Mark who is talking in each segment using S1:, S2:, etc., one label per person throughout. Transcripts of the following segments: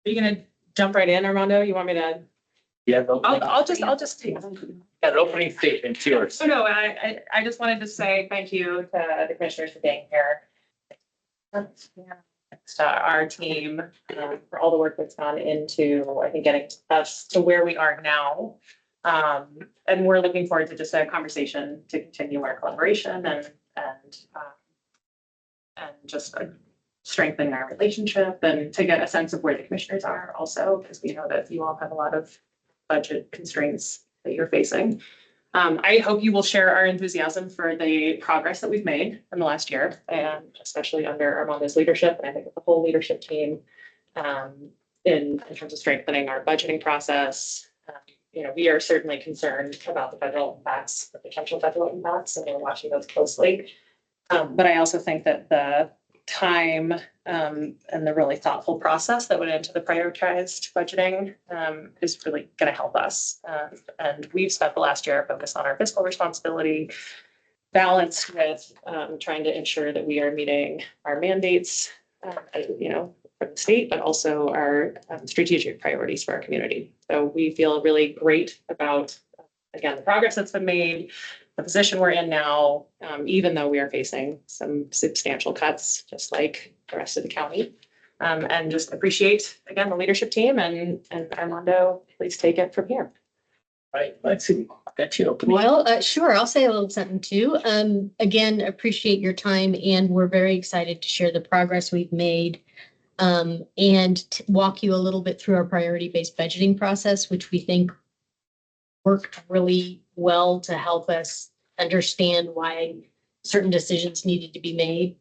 S1: you gonna jump right in, Armando? You want me to?
S2: Yeah, no,
S1: I'll just take.
S2: an opening statement, it's yours.
S1: Oh, no, I just wanted to say thank you to the commissioners for being here. To our team, for all the work that's gone into, I think, getting us to where we are now. And we're looking forward to just a conversation to continue our collaboration and just strengthen our relationship and to get a sense of where the commissioners are also, because we know that you all have a lot of budget constraints that you're facing. I hope you will share our enthusiasm for the progress that we've made in the last year, and especially under Armando's leadership, and I think the whole leadership team, in terms of strengthening our budgeting process. We are certainly concerned about the federal impacts, the potential federal impacts, and we're watching those closely. But I also think that the time and the really thoughtful process that went into the prioritized budgeting is really going to help us. And we've spent the last year focused on our fiscal responsibility, balanced with trying to ensure that we are meeting our mandates, from the state, but also our strategic priorities for our community. So we feel really great about, again, the progress that's been made, the position we're in now, even though we are facing some substantial cuts, just like the rest of the county. And just appreciate, again, the leadership team and Armando, please take it from here.
S2: Right, let's see. Got you open.
S3: Well, sure. I'll say a little something too. Again, appreciate your time, and we're very excited to share the progress we've made and walk you a little bit through our priority-based budgeting process, which we think worked really well to help us understand why certain decisions needed to be made.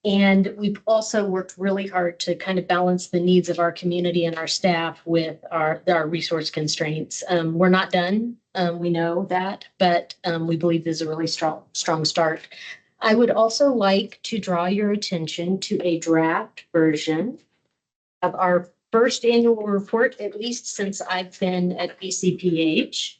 S3: And we've also worked really hard to kind of balance the needs of our community and our staff with our resource constraints. We're not done. We know that, but we believe this is a really strong start. I would also like to draw your attention to a draft version of our first annual report, at least since I've been at BCPH.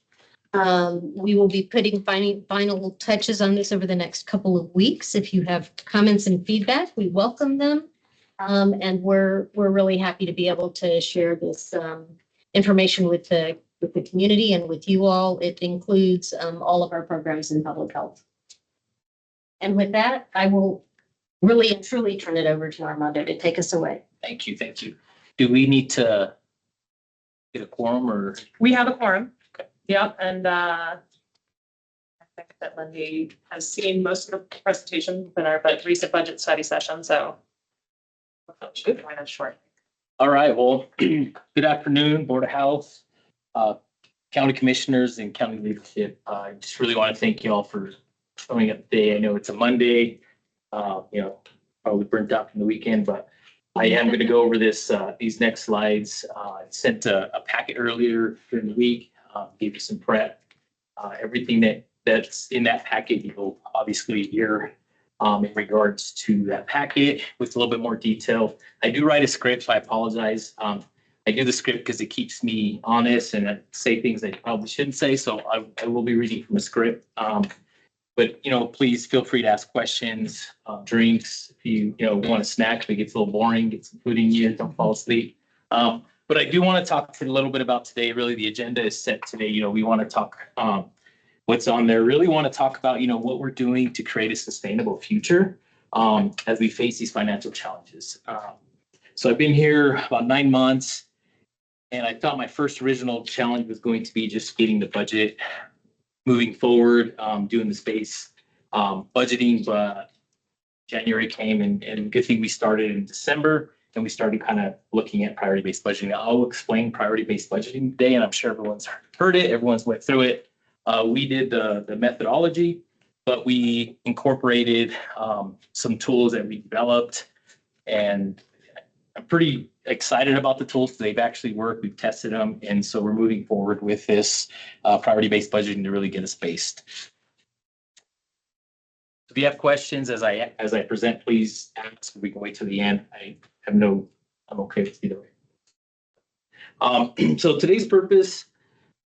S3: We will be putting final touches on this over the next couple of weeks. If you have comments and feedback, we welcome them. And we're really happy to be able to share this information with the community and with you all. It includes all of our programs in public health. And with that, I will really and truly turn it over to Armando to take us away.
S2: Thank you, thank you. Do we need to get a quorum or?
S1: We have a quorum. Okay. Yep, and I think that Lindy has seen most of the presentations in our recent budget study session, so why not short?
S2: All right, well, good afternoon, Board of Health, County Commissioners and County Leadership. I just really want to thank you all for showing up today. I know it's a Monday, probably burnt out from the weekend, but I am going to go over these next slides. I sent a packet earlier during the week, gave you some prep. Everything that's in that packet, you'll obviously hear in regards to that packet with a little bit more detail. I do write a script, so I apologize. I do the script because it keeps me honest and I say things I probably shouldn't say, so I will be reading from a script. But, please feel free to ask questions, drinks, if you want a snack, if it gets a little boring, get some food in you, don't fall asleep. But I do want to talk a little bit about today. Really, the agenda is set today. We want to talk what's on there. Really want to talk about, what we're doing to create a sustainable future as we face these financial challenges. So I've been here about 9 months, and I thought my first original challenge was going to be just getting the budget moving forward, doing the space budgeting, but January came and good thing we started in December and we started kind of looking at priority-based budgeting. I'll explain priority-based budgeting today, and I'm sure everyone's heard it, everyone's went through it. We did the methodology, but we incorporated some tools that we developed, and I'm pretty excited about the tools. They've actually worked. We've tested them. And so we're moving forward with this priority-based budgeting to really get us based. If you have questions as I present, please ask. We can wait till the end. I'm okay with either way. So today's purpose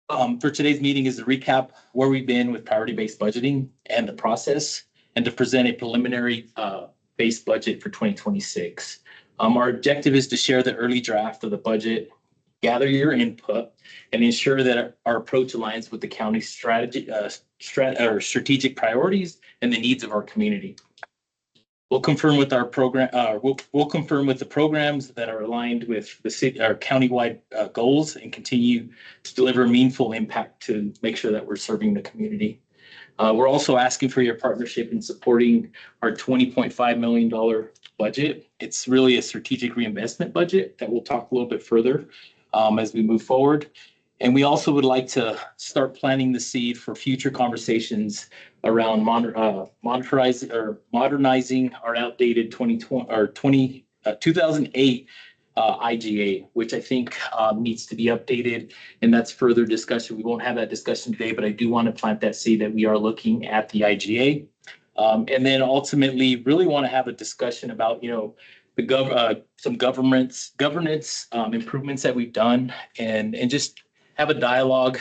S2: for today's meeting is to recap where we've been with priority-based budgeting and the process, and to present a preliminary base budget for 2026. Our objective is to share the early draft of the budget, gather your input, and ensure that our approach aligns with the county's strategic priorities and the needs of our community. We'll confirm with our program. We'll confirm with the programs that are aligned with the city, our countywide goals, and continue to deliver meaningful impact to make sure that we're serving the community. We're also asking for your partnership in supporting our $20.5 million budget. It's really a strategic reinvestment budget that we'll talk a little bit further as we move forward. And we also would like to start planting the seed for future conversations around modernizing our outdated 2008 IGA, which I think needs to be updated. And that's further discussion. We won't have that discussion today, but I do want to plant that seed that we are looking at the IGA. And then ultimately really want to have a discussion about, some governance improvements that we've done and just have a dialogue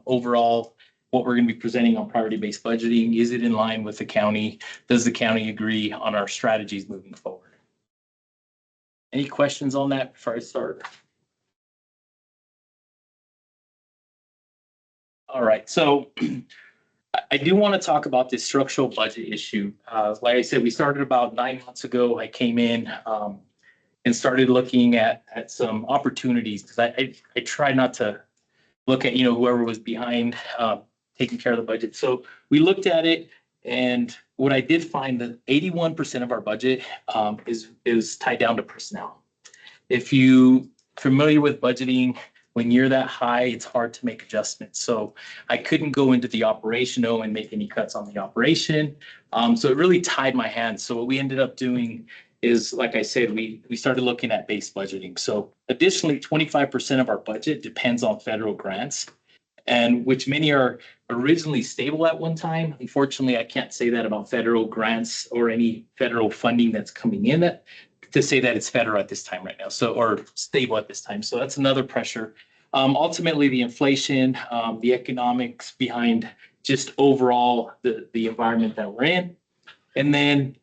S2: overall, what we're going to be presenting on priority-based budgeting. Is it in line with the county? Does the county agree on our strategies moving forward? Any questions on that before I start? All right, so I do want to talk about this structural budget issue. Like I said, we started about 9 months ago. I came in and started looking at some opportunities because I try not to look at, whoever was behind taking care of the budget. So we looked at it, and what I did find that 81% of our budget is tied down to personnel. If you familiar with budgeting, when you're that high, it's hard to make adjustments. So I couldn't go into the operational and make any cuts on the operation. So it really tied my hands. So what we ended up doing is, like I said, we started looking at base budgeting. So additionally, 25% of our budget depends on federal grants, and which many are originally stable at one time. Unfortunately, I can't say that about federal grants or any federal funding that's coming in to say that it's federal at this time right now, or stable at this time. So that's another pressure. Ultimately, the inflation, the economics behind just overall the environment that we're in. And then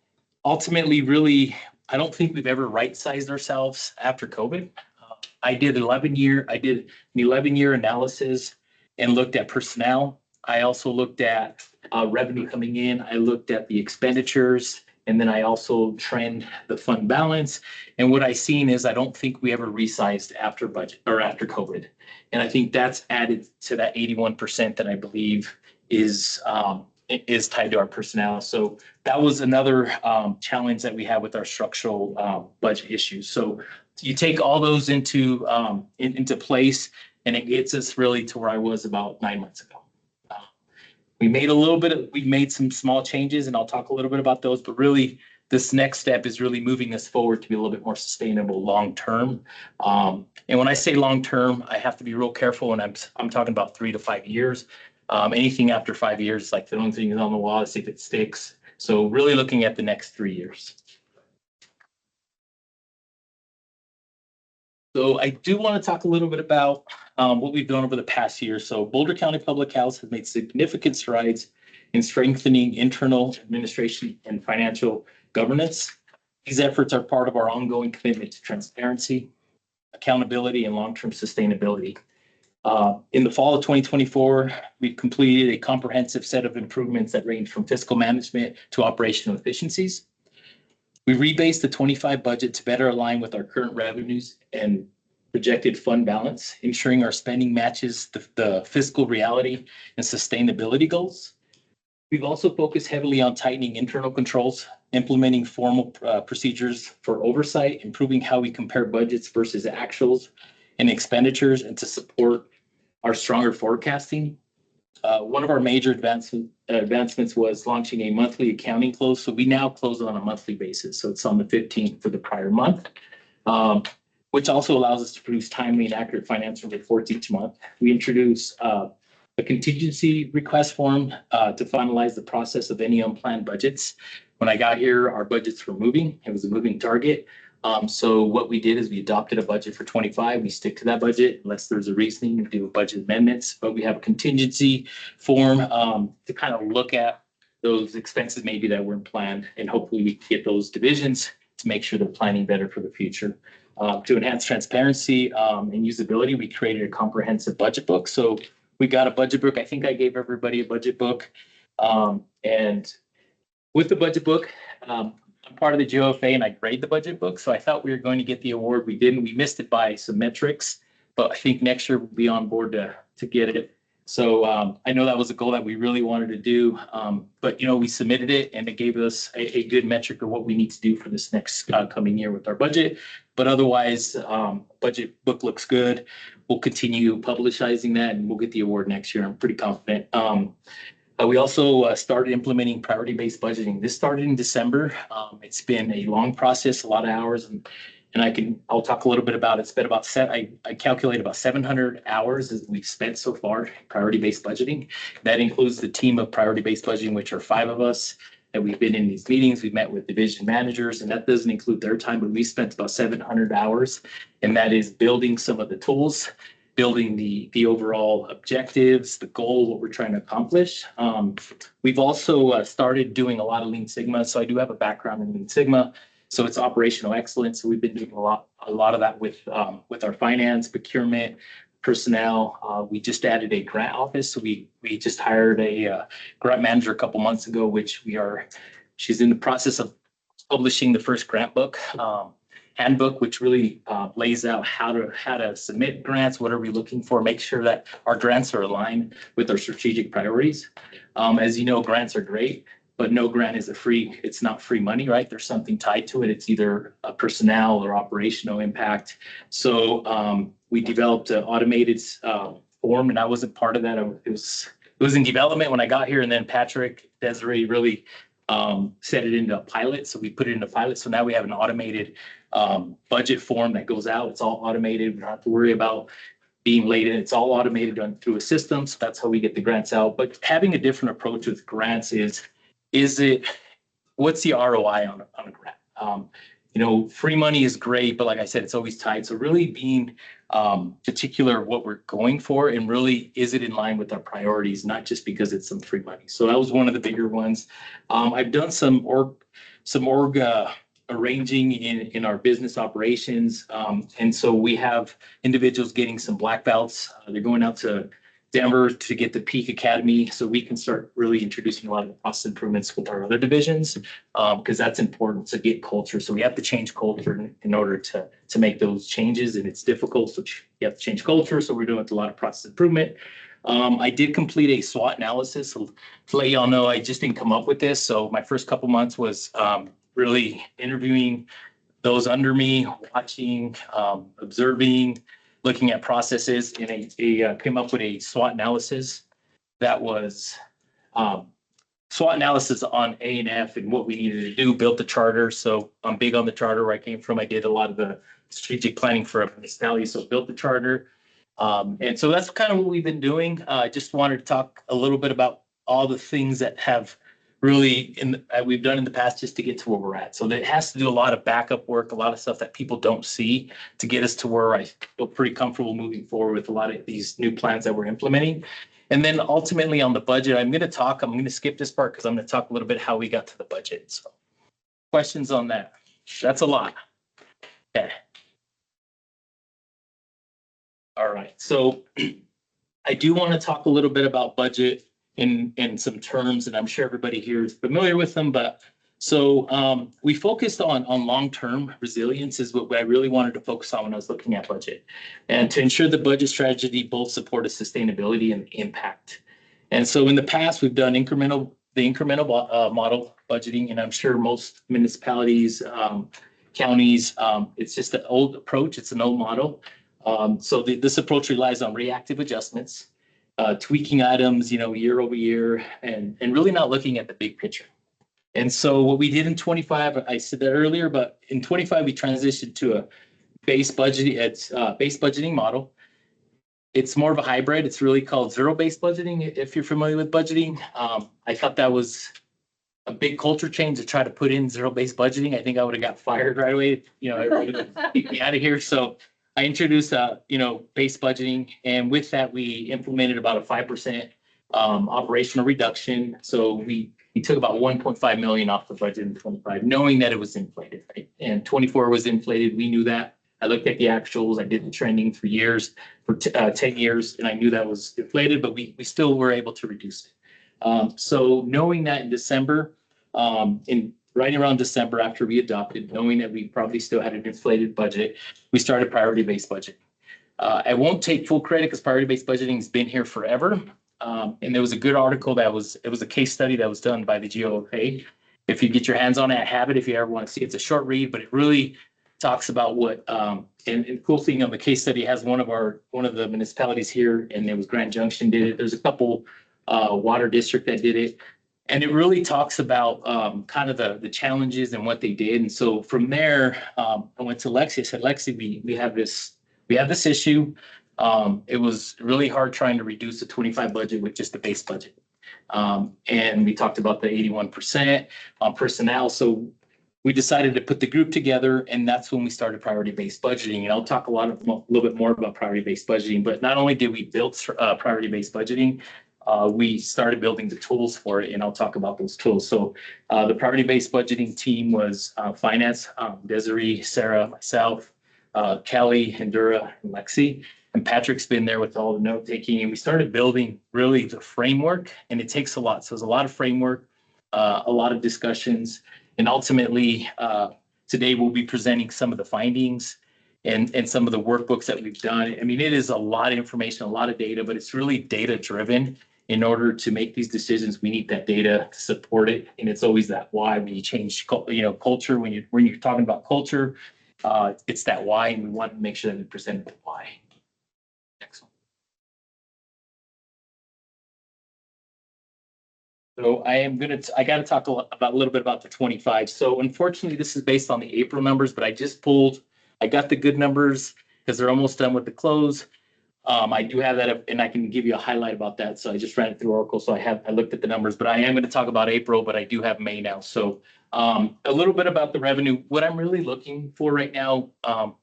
S2: ultimately, really, I don't think we've ever right-sized ourselves after COVID. I did an 11-year analysis and looked at personnel. I also looked at revenue coming in. I looked at the expenditures, and then I also trend the fund balance. And what I seen is I don't think we ever resized after budget or after COVID. And I think that's added to that 81% that I believe is tied to our personnel. So that was another challenge that we had with our structural budget issues. So you take all those into place, and it gets us really to where I was about 9 months ago. We made some small changes, and I'll talk a little bit about those, but really this next step is really moving us forward to be a little bit more sustainable long-term. And when I say long-term, I have to be real careful when I'm talking about 3 to 5 years. Anything after 5 years, like the only thing is on the wall to see if it sticks. So really looking at the next 3 years. So I do want to talk a little bit about what we've done over the past year. So Boulder County Public Health has made significant strides in strengthening internal administration and financial governance. These efforts are part of our ongoing commitment to transparency, accountability, and long-term sustainability. In the fall of 2024, we completed a comprehensive set of improvements that range from fiscal management to operational efficiencies. We rebased the 25 budget to better align with our current revenues and projected fund balance, ensuring our spending matches the fiscal reality and sustainability goals. We've also focused heavily on tightening internal controls, implementing formal procedures for oversight, improving how we compare budgets versus actuals and expenditures, and to support our stronger forecasting. One of our major advancements was launching a monthly accounting close. So we now close on a monthly basis. So it's on the 15th for the prior month, which also allows us to produce timely and accurate financial reports each month. We introduce a contingency request form to finalize the process of any unplanned budgets. When I got here, our budgets were moving. It was a moving target. So what we did is we adopted a budget for 25. We stick to that budget unless there's a reasoning to do budget amendments. But we have a contingency form to kind of look at those expenses maybe that weren't planned, and hopefully we get those divisions to make sure they're planning better for the future. To enhance transparency and usability, we created a comprehensive budget book. So we got a budget book. I think I gave everybody a budget book. And with the budget book, I'm part of the GOFA and I grade the budget book. So I thought we were going to get the award. We didn't. We missed it by some metrics, but I think next year we'll be on board to get it. So I know that was a goal that we really wanted to do, but we submitted it and it gave us a good metric of what we need to do for this next coming year with our budget. But otherwise, budget book looks good. We'll continue publicizing that and we'll get the award next year. I'm pretty confident. We also started implementing priority-based budgeting. This started in December. It's been a long process, a lot of hours, and I'll talk a little bit about it. It's been about I calculate about 700 hours as we've spent so far in priority-based budgeting. That includes the team of priority-based budgeting, which are 5 of us, that we've been in these meetings. We've met with division managers, and that doesn't include their time, but we spent about 700 hours, and that is building some of the tools, building the overall objectives, the goal, what we're trying to accomplish. We've also started doing a lot of Lean Sigma. So I do have a background in Lean Sigma. So it's operational excellence. So we've been doing a lot of that with our finance, procurement, personnel. We just added a grant office. So we just hired a grant manager a couple months ago, which she's in the process of publishing the first grant book. Handbook, which really lays out how to submit grants, what are we looking for, make sure that our grants are aligned with our strategic priorities. As you know, grants are great, but no grant is it's not free money, right? There's something tied to it. It's either a personnel or operational impact. So we developed an automated form, and I wasn't part of that. It was in development when I got here, and then Patrick Desiree really set it into a pilot. So we put it into pilot. So now we have an automated budget form that goes out. It's all automated. We don't have to worry about being late in. It's all automated through a system. So that's how we get the grants out. But having a different approach with grants what's the ROI on a grant? Free money is great, but like I said, it's always tied. So really being particular what we're going for, and really is it in line with our priorities, not just because it's some free money. So that was one of the bigger ones. I've done some org arranging in our business operations. And so we have individuals getting some black belts. They're going out to Denver to get the Peak Academy so we can start really introducing a lot of the process improvements with our other divisions, because that's important to get culture. So we have to change culture in order to make those changes, and it's difficult. So you have to change culture. So we're doing a lot of process improvement. I did complete a SWOT analysis. So to let y'all know, I just didn't come up with this. So my first couple months was really interviewing those under me, watching, observing, looking at processes, and I came up with a SWOT analysis that was SWOT analysis on A and F and what we needed to do, built the charter. So I'm big on the charter where I came from. I did a lot of the strategic planning for a municipality, so built the charter. And so that's kind of what we've been doing. I just wanted to talk a little bit about all the things that have really we've done in the past just to get to where we're at. So that has to do a lot of backup work, a lot of stuff that people don't see to get us to where I feel pretty comfortable moving forward with a lot of these new plans that we're implementing. And then ultimately on the budget, I'm going to skip this part because I'm going to talk a little bit how we got to the budget. So questions on that? That's a lot. Okay. All right. So I do want to talk a little bit about budget in some terms, and I'm sure everybody here is familiar with them, but so we focused on long-term resilience is what I really wanted to focus on when I was looking at budget, and to ensure the budget strategy both supported sustainability and impact. And so in the past, we've done the incremental model budgeting, and I'm sure most municipalities, counties, it's just an old approach. It's an old model. So this approach relies on reactive adjustments, tweaking items, year over year, and really not looking at the big picture. And so what we did in 25, I said that earlier, but in 25, we transitioned to a base budgeting model. It's more of a hybrid. It's really called zero-based budgeting, if you're familiar with budgeting. I thought that was a big culture change to try to put in zero-based budgeting. I think I would have got fired right away. Everybody would kick me out of here. So I introduced, base budgeting, and with that, we implemented about a 5% operational reduction. So we we took about 1.5 million off the budget in 25, knowing that it was inflated, right? And 24 was inflated. We knew that. I looked at the actuals. I did the trending for years, for 10 years, and I knew that was inflated, but we still were able to reduce it. So knowing that in December, right around December after we adopted, knowing that we probably still had an inflated budget, we started priority-based budgeting. I won't take full credit because priority-based budgeting has been here forever. And there was a good article it was a case study that was done by the GOA. If you get your hands on it, I have it if you ever want to see it. It's a short read, but it really talks about what, and the cool thing on the case study has one of the municipalities here, and it was Grand Junction did it. There's a couple water district that did it. And it really talks about kind of the challenges and what they did. And so from there, I went to Lexi. I said, Lexi, we have this issue. It was really hard trying to reduce the 25 budget with just the base budget. And we talked about the 81% on personnel. So we decided to put the group together, and that's when we started priority-based budgeting. And I'll talk a little bit more about priority-based budgeting, but not only did we build priority-based budgeting, we started building the tools for it, and I'll talk about those tools. So the priority-based budgeting team was finance, Desiree, Sarah, myself, Kelly, Endura, and Lexi. And Patrick's been there with all the note taking, and we started building really the framework, and it takes a lot. So there's a lot of framework, a lot of discussions, and ultimately today we'll be presenting some of the findings and some of the workbooks that we've done. I mean, it is a lot of information, a lot of data, but it's really data driven. In order to make these decisions, we need that data to support it, and it's always that why. When you change, culture, when you're talking about culture, it's that why, and we want to make sure that we present the why. Next one. So I got to talk a little bit about the 25. So unfortunately, this is based on the April numbers, but I got the good numbers because they're almost done with the close. I do have that up, and I can give you a highlight about that. So I just ran it through Oracle. So I looked at the numbers, but I am going to talk about April, but I do have May now. So a little bit about the revenue. What I'm really looking for right now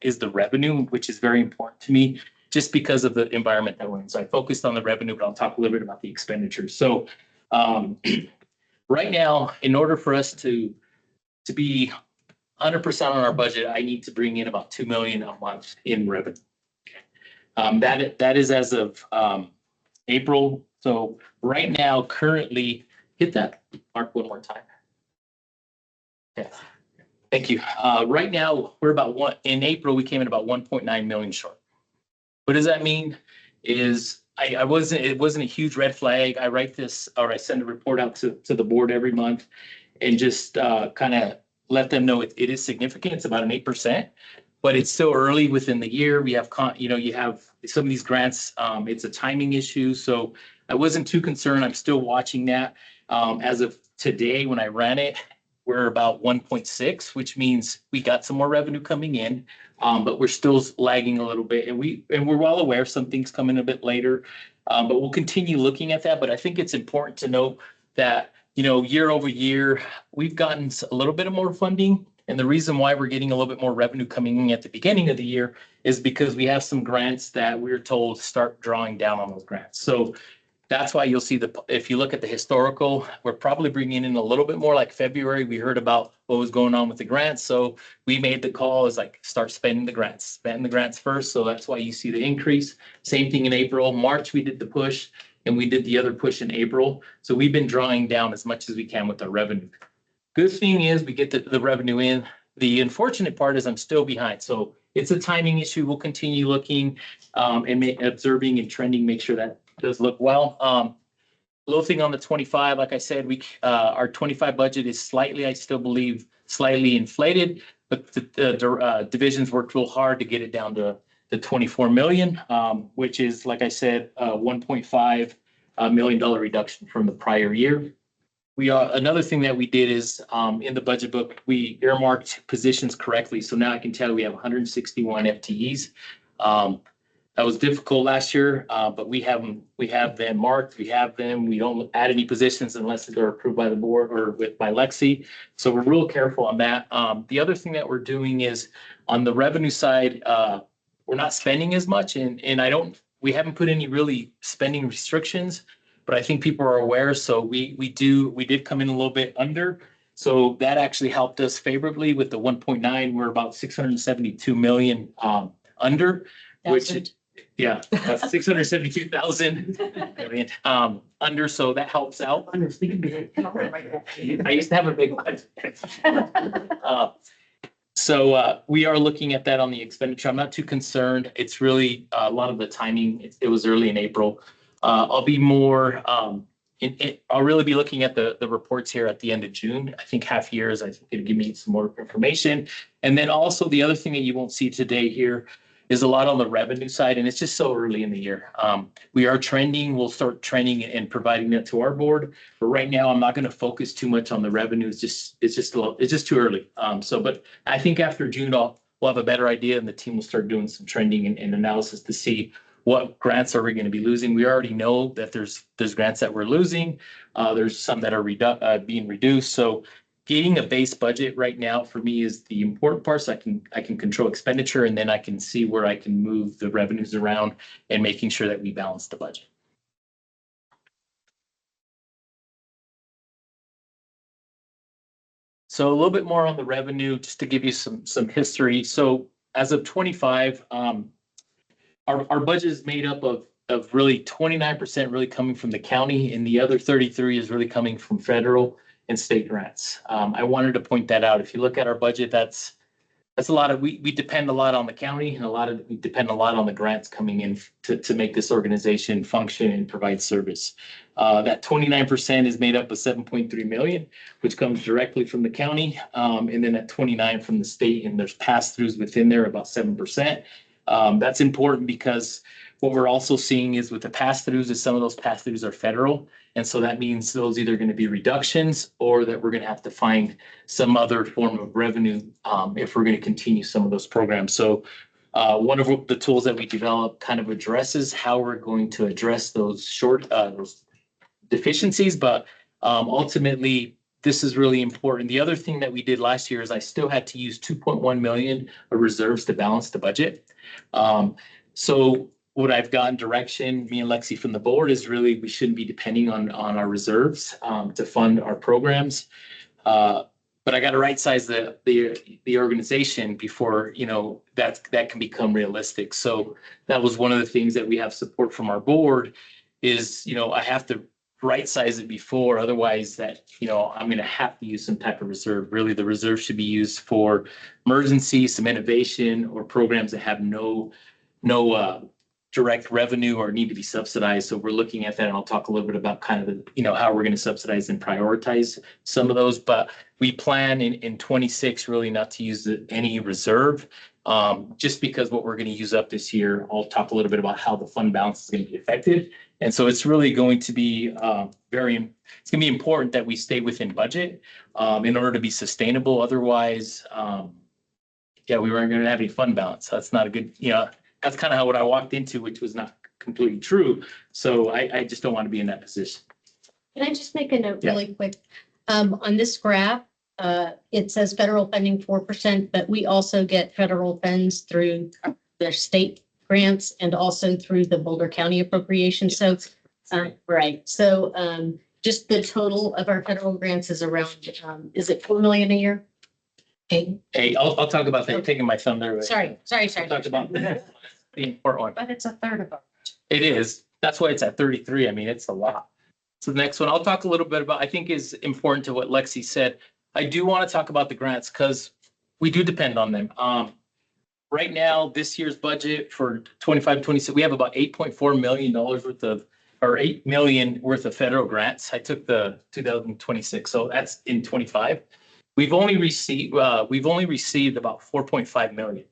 S2: is the revenue, which is very important to me just because of the environment that we're in. So I focused on the revenue, but I'll talk a little bit about the expenditures. So right now, in order for us to be 100% on our budget, I need to bring in about $2 million a month in revenue. That is as of April. So right now, currently, hit that mark one more time. Okay, thank you. Right now, we're in April, we came in about 1.9 million short. What does that mean? It wasn't a huge red flag. I write this, or I send a report out to the board every month and just kind of let them know it is significant. It's about an 8%. But it's still early within the year. We have, you have some of these grants. It's a timing issue. So I wasn't too concerned. I'm still watching that. As of today, when I ran it, we're about 1.6, which means we got some more revenue coming in, but we're still lagging a little bit. And we're well aware some things come in a bit later, but we'll continue looking at that. But I think it's important to note that, year over year, we've gotten a little bit of more funding. And the reason why we're getting a little bit more revenue coming in at the beginning of the year is because we have some grants that we're told to start drawing down on those grants. So that's why you'll see if you look at the historical, we're probably bringing in a little bit more. Like February, we heard about what was going on with the grants. So we made the call is like start spending the grants first. So that's why you see the increase. Same thing in April. March, we did the push, and we did the other push in April. So we've been drawing down as much as we can with our revenue. Good thing is we get the revenue in. The unfortunate part is I'm still behind. So it's a timing issue. We'll continue looking and observing and trending, make sure that does look well. Little thing on the 25, like I said, our 25 budget is I still believe, slightly inflated, but the divisions worked real hard to get it down to the 24 million, which is, like I said, $1.5 million reduction from the prior year. Another thing that we did is in the budget book, we earmarked positions correctly. So now I can tell we have 161 FTEs. That was difficult last year, but we have them marked. We have them. We don't add any positions unless they're approved by the board or by Lexi. So we're real careful on that. The other thing that we're doing is on the revenue side, we're not spending as much, and we haven't put any really spending restrictions. but I think people are aware. So we did come in a little bit under. So that actually helped us favorably with the 1.9. We're about 672 million under, which, yeah, that's 672,000 million under. So that helps out. I used to have a big one. So we are looking at that on the expenditure. I'm not too concerned. It's really a lot of the timing. It was early in April. I'll be more, I'll really be looking at the reports here at the end of June. I think half years, I think it'll give me some more information. And then also the other thing that you won't see today here is a lot on the revenue side, and it's just so early in the year. We are trending. We'll start trending and providing that to our board. But right now, I'm not going to focus too much on the revenue. It's just too early. But I think after June, we'll have a better idea, and the team will start doing some trending and analysis to see what grants are we going to be losing. We already know that there's grants that we're losing. There's some that are being reduced. So getting a base budget right now for me is the important part. So I can control expenditure, and then I can see where I can move the revenues around and making sure that we balance the budget. So a little bit more on the revenue, just to give you some history. So as of 25, our budget is made up of really 29% really coming from the county, and the other 33 is really coming from federal and state grants. I wanted to point that out. If you look at our budget, that's a lot of, we depend a lot on the county, and we depend a lot on the grants coming in to make this organization function and provide service. That 29% is made up of 7.3 million, which comes directly from the county. And then at 29 from the state, and there's pass-throughs within there about 7%. That's important because what we're also seeing is with the pass-throughs is some of those pass-throughs are federal. And so that means those either going to be reductions or that we're going to have to find some other form of revenue if we're going to continue some of those programs. So one of the tools that we developed kind of addresses how we're going to address those those deficiencies, but ultimately this is really important. The other thing that we did last year is I still had to use 2.1 million of reserves to balance the budget. So what I've gotten direction, me and Lexi from the board, is really we shouldn't be depending on our reserves to fund our programs. But I got to right size the organization before, that can become realistic. So that was one of the things that we have support from our board is, I have to right size it before, otherwise that, I'm going to have to use some type of reserve. Really, the reserve should be used for emergency, some innovation, or programs that have no direct revenue or need to be subsidized. So we're looking at that, and I'll talk a little bit about kind of how we're going to subsidize and prioritize some of those. But we plan in 26 really not to use any reserve, just because what we're going to use up this year. I'll talk a little bit about how the fund balance is going to be affected. And so it's really going to be it's going to be important that we stay within budget in order to be sustainable. Otherwise, we weren't going to have any fund balance. So that's not a good, that's kind of what I walked into, which was not completely true. So I just don't want to be in that position.
S3: Can I just make a note really quick? On this graph, it says federal funding 4%, but we also get federal funds through the state grants and also through the Boulder County appropriation. So, right. So just the total of our federal grants is around, is it 4 million a year?
S2: Hey, I'll talk about that. You're taking my thunder.
S3: Sorry.
S2: Talk about the important one.
S1: But it's a third of it.
S2: It is. That's why it's at 33. I mean, it's a lot. So the next one, I'll talk a little bit about, I think is important to what Lexi said. I do want to talk about the grants because we do depend on them. Right now, this year's budget for 25-26, we have about $8.4 million worth of, or $8 million worth of federal grants. I took the 2026, so that's in 25. We've only received about 4.5 million.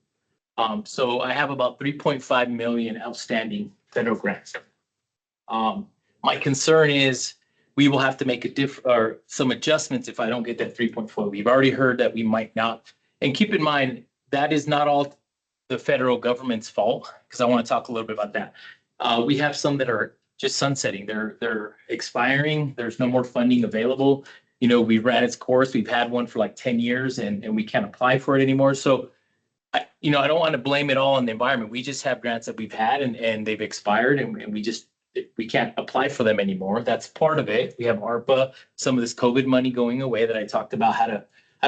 S2: So I have about 3.5 million outstanding federal grants. My concern is we will have to make some adjustments if I don't get that 3.4. We've already heard that we might not. And keep in mind, that is not all the federal government's fault, because I want to talk a little bit about that. We have some that are just sunsetting. They're expiring. There's no more funding available. We've ran its course. We've had one for like 10 years and we can't apply for it anymore. So, I don't want to blame it all on the environment. We just have grants that we've had and they've expired and we just we can't apply for them anymore. That's part of it. We have ARPA, some of this COVID money going away that I talked about how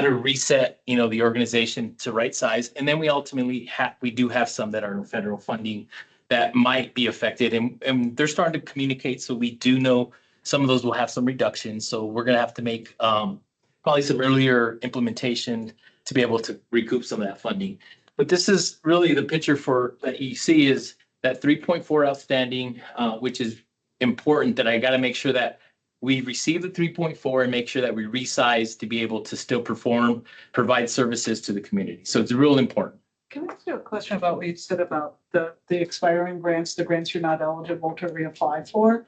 S2: to reset, the organization to right size. And then we ultimately we do have some that are in federal funding that might be affected, and they're starting to communicate. So we do know some of those will have some reductions. So we're going to have to make probably some earlier implementation to be able to recoup some of that funding. But this is really the picture for that you see is that 3.4 outstanding, which is important, that I got to make sure that we receive the 3.4 and make sure that we resize to be able to still provide services to the community. So it's real important.
S4: Can I ask you a question about what you said about the expiring grants, the grants you're not eligible to reapply for?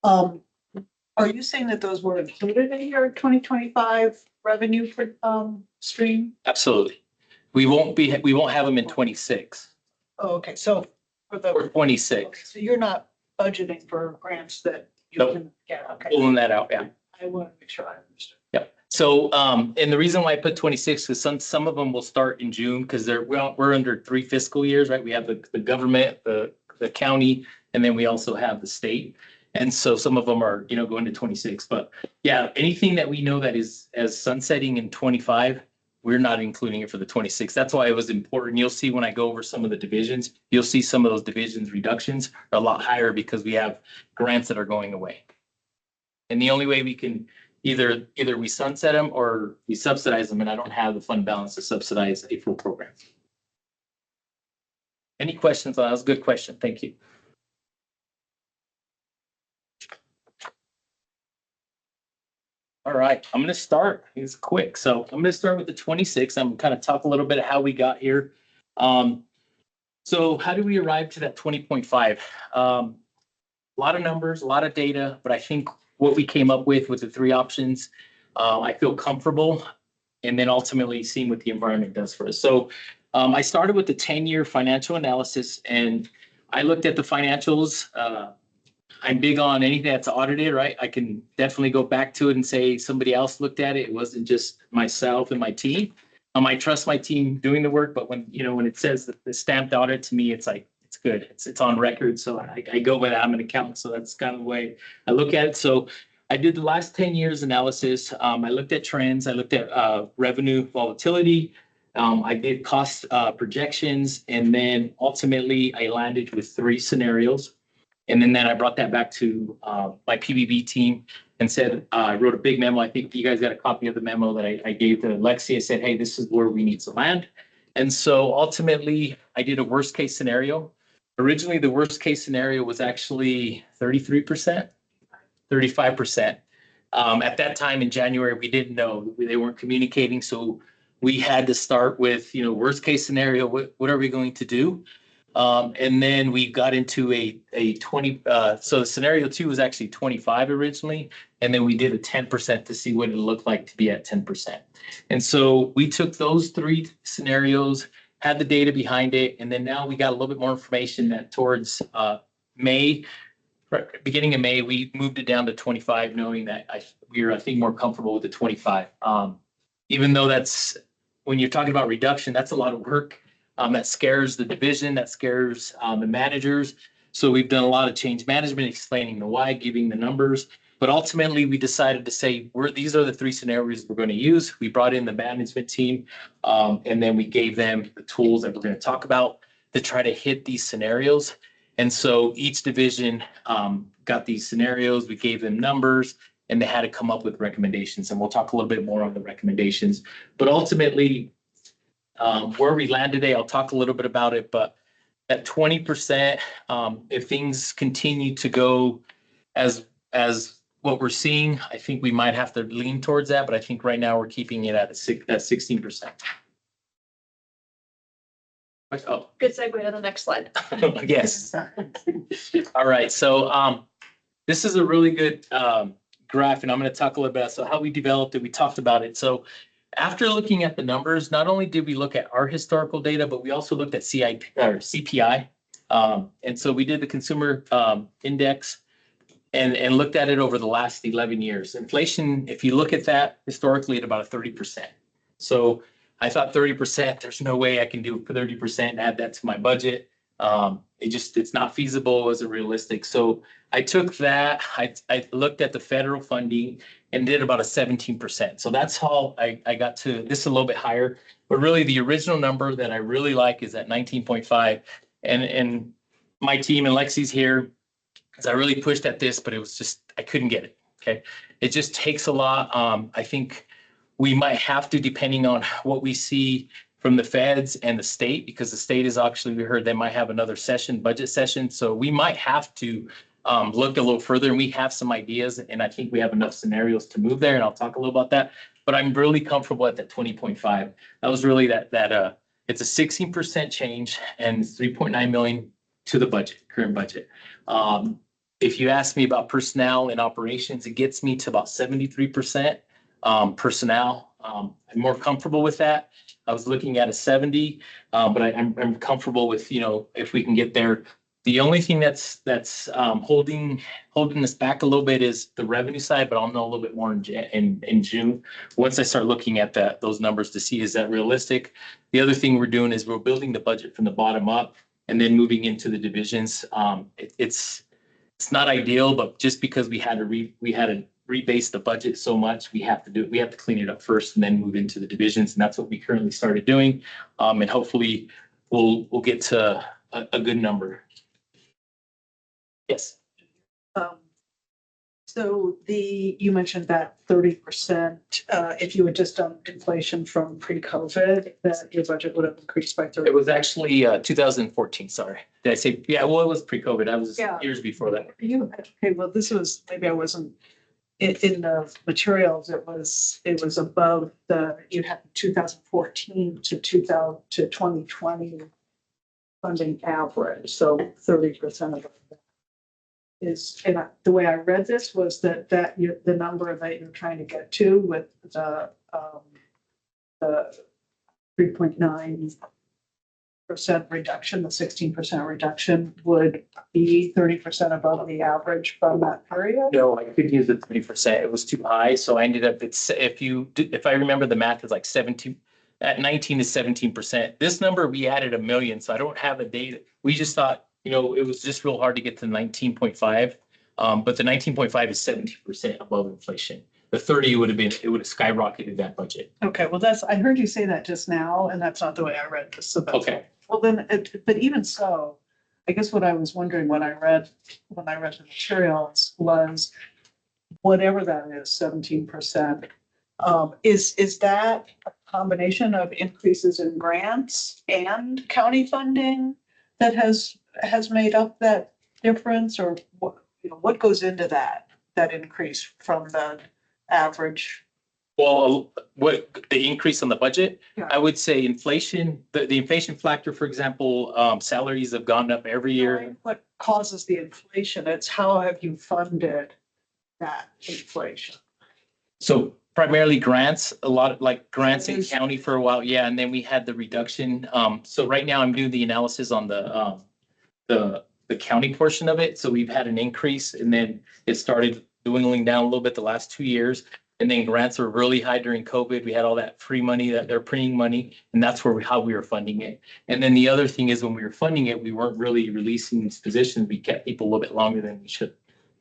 S4: Are you saying that those were included in your 2025 revenue for stream?
S2: Absolutely. We won't have them in 26
S4: Oh, okay, so for the,
S2: or
S4: okay,
S2: 26.
S4: so you're not budgeting for grants that you
S2: Nope.
S4: can get, okay?
S2: Pulling that out, yeah.
S4: I want to make sure I understood.
S2: Yep. So, and the reason why I put 26 is some of them will start in June because we're under 3 fiscal years, right? We have the government, the county, and then we also have the state. And so some of them are, going to 26. But yeah, anything that we know that is as sunsetting in 25, we're not including it for the 26. That's why it was important. You'll see when I go over some of the divisions, you'll see some of those divisions reductions are a lot higher because we have grants that are going away. And the only way we can either we sunset them or we subsidize them, and I don't have the fund balance to subsidize a full program. Any questions? That was a good question. Thank you. All right, I'm going to start. It's quick. So I'm going to start with the 26. I'm kind of talk a little bit of how we got here. So how did we arrive to that 20.5? A lot of numbers, a lot of data, but I think what we came up with the 3 options, I feel comfortable, and then ultimately seeing what the environment does for us. So I started with the 10-year financial analysis, and I looked at the financials. I'm big on anything that's audited, right? I can definitely go back to it and say somebody else looked at it. It wasn't just myself and my team. I trust my team doing the work, but when it says that the stamped audit, to me, it's like, it's good. It's on record. So I go with that. I'm an accountant. So that's kind of the way I look at it. So I did the last 10 years analysis. I looked at trends. I looked at revenue volatility. I did cost projections. And then ultimately I landed with 3 scenarios. And then I brought that back to my PBB team and said, I wrote a big memo. I think you guys got a copy of the memo that I gave to Lexi. I said, hey, this is where we need to land. And so ultimately I did a worst case scenario. Originally, the worst case scenario was actually 33%, 35%. At that time in January, we didn't know. They weren't communicating. So we had to start with, worst case scenario, what are we going to do? And then we got into a 20, so scenario 2 was actually 25 originally, and then we did a 10% to see what it looked like to be at 10%. And so we took those 3 scenarios, had the data behind it, and then now we got a little bit more information that towards May, beginning of May, we moved it down to 25, knowing that we were, I think, more comfortable with the 25. Even though that's, when you're talking about reduction, that's a lot of work. That scares the division, that scares the managers. So we've done a lot of change management, explaining the why, giving the numbers. But ultimately, we decided to say, these are the 3 scenarios we're going to use. We brought in the management team, and then we gave them the tools that we're going to talk about to try to hit these scenarios. And so each division got these scenarios. We gave them numbers, and they had to come up with recommendations. And we'll talk a little bit more on the recommendations. But ultimately, where we land today, I'll talk a little bit about it, but at 20%, if things continue to go as what we're seeing, I think we might have to lean towards that, but I think right now we're keeping it at 16%. Oh,
S5: Good segue to the next slide.
S2: yes. All right. So this is a really good graph, and I'm going to talk a little bit. So how we developed it, we talked about it. So after looking at the numbers, not only did we look at our historical data, but we also looked at CPI. And so we did the consumer index and looked at it over the last 11 years. Inflation, if you look at that historically, at about 30%. So I thought 30%, there's no way I can do 30% and add that to my budget. It's not feasible, it wasn't realistic. So I took that, I looked at the federal funding and did about a 17%. So that's how I got to, this is a little bit higher, but really the original number that I really like is at 19.5. And my team and Lexi's here, because I really pushed at this, but it was just, I couldn't get it. Okay. It just takes a lot. I think we might have to, depending on what we see from the feds and the state, because the state is actually, we heard they might have another session, budget session. So we might have to look a little further, and we have some ideas, and I think we have enough scenarios to move there, and I'll talk a little about that. But I'm really comfortable at that 20.5. That was really that it's a 16% change and 3.9 million to the budget, current budget. If you ask me about personnel and operations, it gets me to about 73% personnel. I'm more comfortable with that. I was looking at a 70, but I'm comfortable with, if we can get there. The only thing that's holding us back a little bit is the revenue side, but I'll know a little bit more in June once I start looking at those numbers to see, is that realistic. The other thing we're doing is we're building the budget from the bottom up and then moving into the divisions. It's not ideal, but just because we had to rebase the budget so much, we have to clean it up first and then move into the divisions, and that's what we currently started doing. And hopefully we'll get to a good number. Yes.
S4: So you mentioned that 30%, if you had just done inflation from pre-COVID, that your budget would have increased by 30%.
S2: It was actually 2014, sorry. Did I say, yeah, well, it was pre-COVID. That was years before that.
S4: Okay, well, this was, maybe I wasn't, in the materials, it was above you had 2014 to 2020 funding average, so 30% of that is, and the way I read this was that the number that you're trying to get to with the 3.9% reduction, the 16% reduction would be 30% above the average from that period?
S2: No, I could use the 20%. It was too high. So I ended up, if I remember the math is like 17, at 19 is 17%. This number, we added 1 million. So I don't have a date. We just thought, it was just real hard to get to 19.5. But the 19.5 is 17% above inflation. The 30 would have skyrocketed that budget.
S4: Okay, well, I heard you say that just now, and that's not the way I read this. So
S2: Okay.
S4: Well, then, but even so, I guess what I was wondering when I read the materials was whatever that is, 17%. Is that a combination of increases in grants and county funding that has made up that difference, or what goes into that increase from the average?
S2: Well, what the increase on the budget,
S4: Yeah.
S2: I would say inflation, the inflation factor, for example, salaries have gone up every year.
S4: What causes the inflation? It's how have you funded that inflation?
S2: So primarily grants, a lot of like grants in county for a while. Yeah. And then we had the reduction. So right now I'm doing the analysis on the county portion of it. So we've had an increase, and then it started dwindling down a little bit the last 2 years. And then grants were really high during COVID. We had all that free money that they're printing money, and that's how we were funding it. And then the other thing is when we were funding it, we weren't really releasing these positions. We kept people a little bit longer than we should.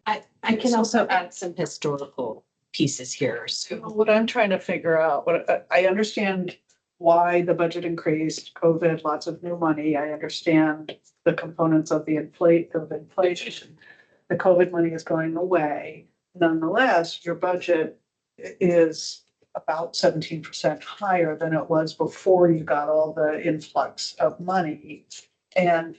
S5: I can also add some historical pieces here. So
S4: What I'm trying to figure out, I understand why the budget increased, COVID, lots of new money. I understand the components of the inflation. The COVID money is going away. Nonetheless, your budget is about 17% higher than it was before you got all the influx of money. And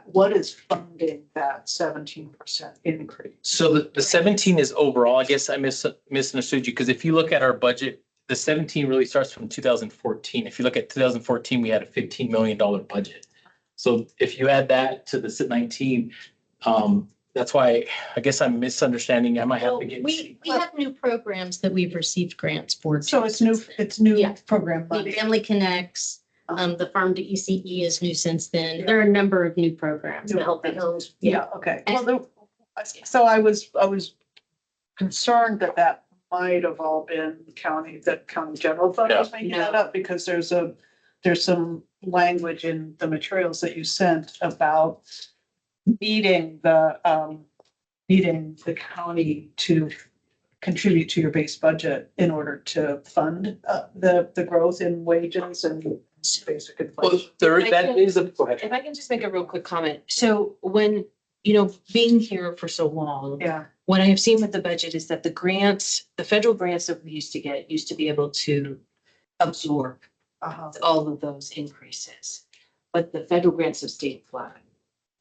S4: what is funding that 17% increase?
S2: So the 17 is overall. I guess I misunderstood you, because if you look at our budget, the 17 really starts from 2014. If you look at 2014, we had a $15 million budget. So if you add that to the 19, that's why I guess I'm misunderstanding. I might have to get.
S3: We have new programs that we've received grants for.
S4: So it's new
S3: Yeah.
S4: program
S3: The
S4: money.
S3: Family Connects, the Farm to ECE is new since then. There are a number of new programs to help those.
S4: Yeah, okay. Well, so I was concerned that might have all been county general fund was making that up, because there's some language in the materials that you sent about needing the county to contribute to your base budget in order to fund the growth in wages and basic
S2: Well,
S4: inflation.
S2: that is a, go ahead.
S5: If I can just make a real quick comment. So when, being here for so long,
S4: Yeah,
S5: what I have seen with the budget is that the grants, the federal grants that we used to get used to be able to absorb all of those increases. But the federal grants have stayed flat.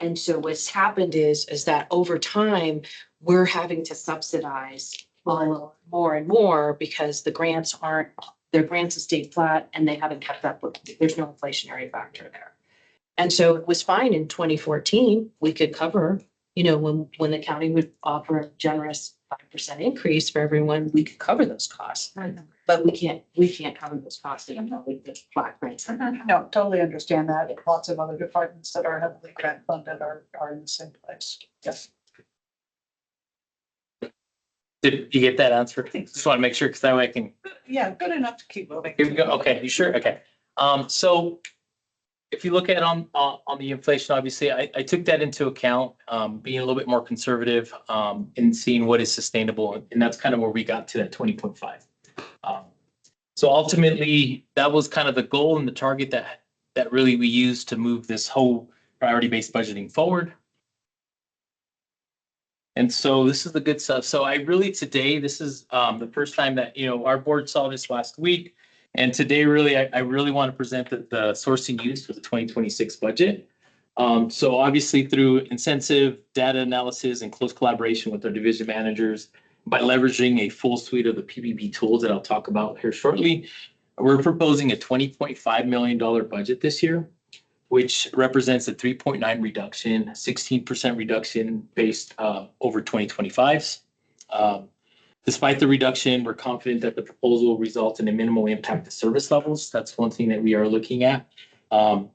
S5: And so what's happened is that over time, we're having to subsidize more and more because their grants have stayed flat and they haven't kept up with, there's no inflationary factor there. And so it was fine in 2014, we could cover, when the county would offer a generous 5% increase for everyone, we could cover those costs. But we can't cover those costs anymore with the flat grants.
S4: no, totally understand that. Lots of other departments that are heavily grant funded are in the same place. Yes.
S2: Did you get that answer?
S4: think so.
S2: Just want to make sure, because that way I can.
S4: Yeah, good enough to keep moving.
S2: Here we go. Okay, you sure? Okay. So if you look at on the inflation, obviously, I took that into account, being a little bit more conservative, and seeing what is sustainable. And that's kind of where we got to that 20.5. So ultimately, that was kind of the goal and the target that really we used to move this whole priority-based budgeting forward. And so this is the good stuff. So I really today, this is the first time that, our board saw this last week. And today, really, I really want to present the sourcing used for the 2026 budget. So obviously through intensive data analysis and close collaboration with our division managers, by leveraging a full suite of the PBB tools that I'll talk about here shortly, we're proposing a $20.5 million budget this year, which represents a 3.9 reduction, 16% reduction based over 2025's. Despite the reduction, we're confident that the proposal will result in a minimal impact to service levels. That's one thing that we are looking at.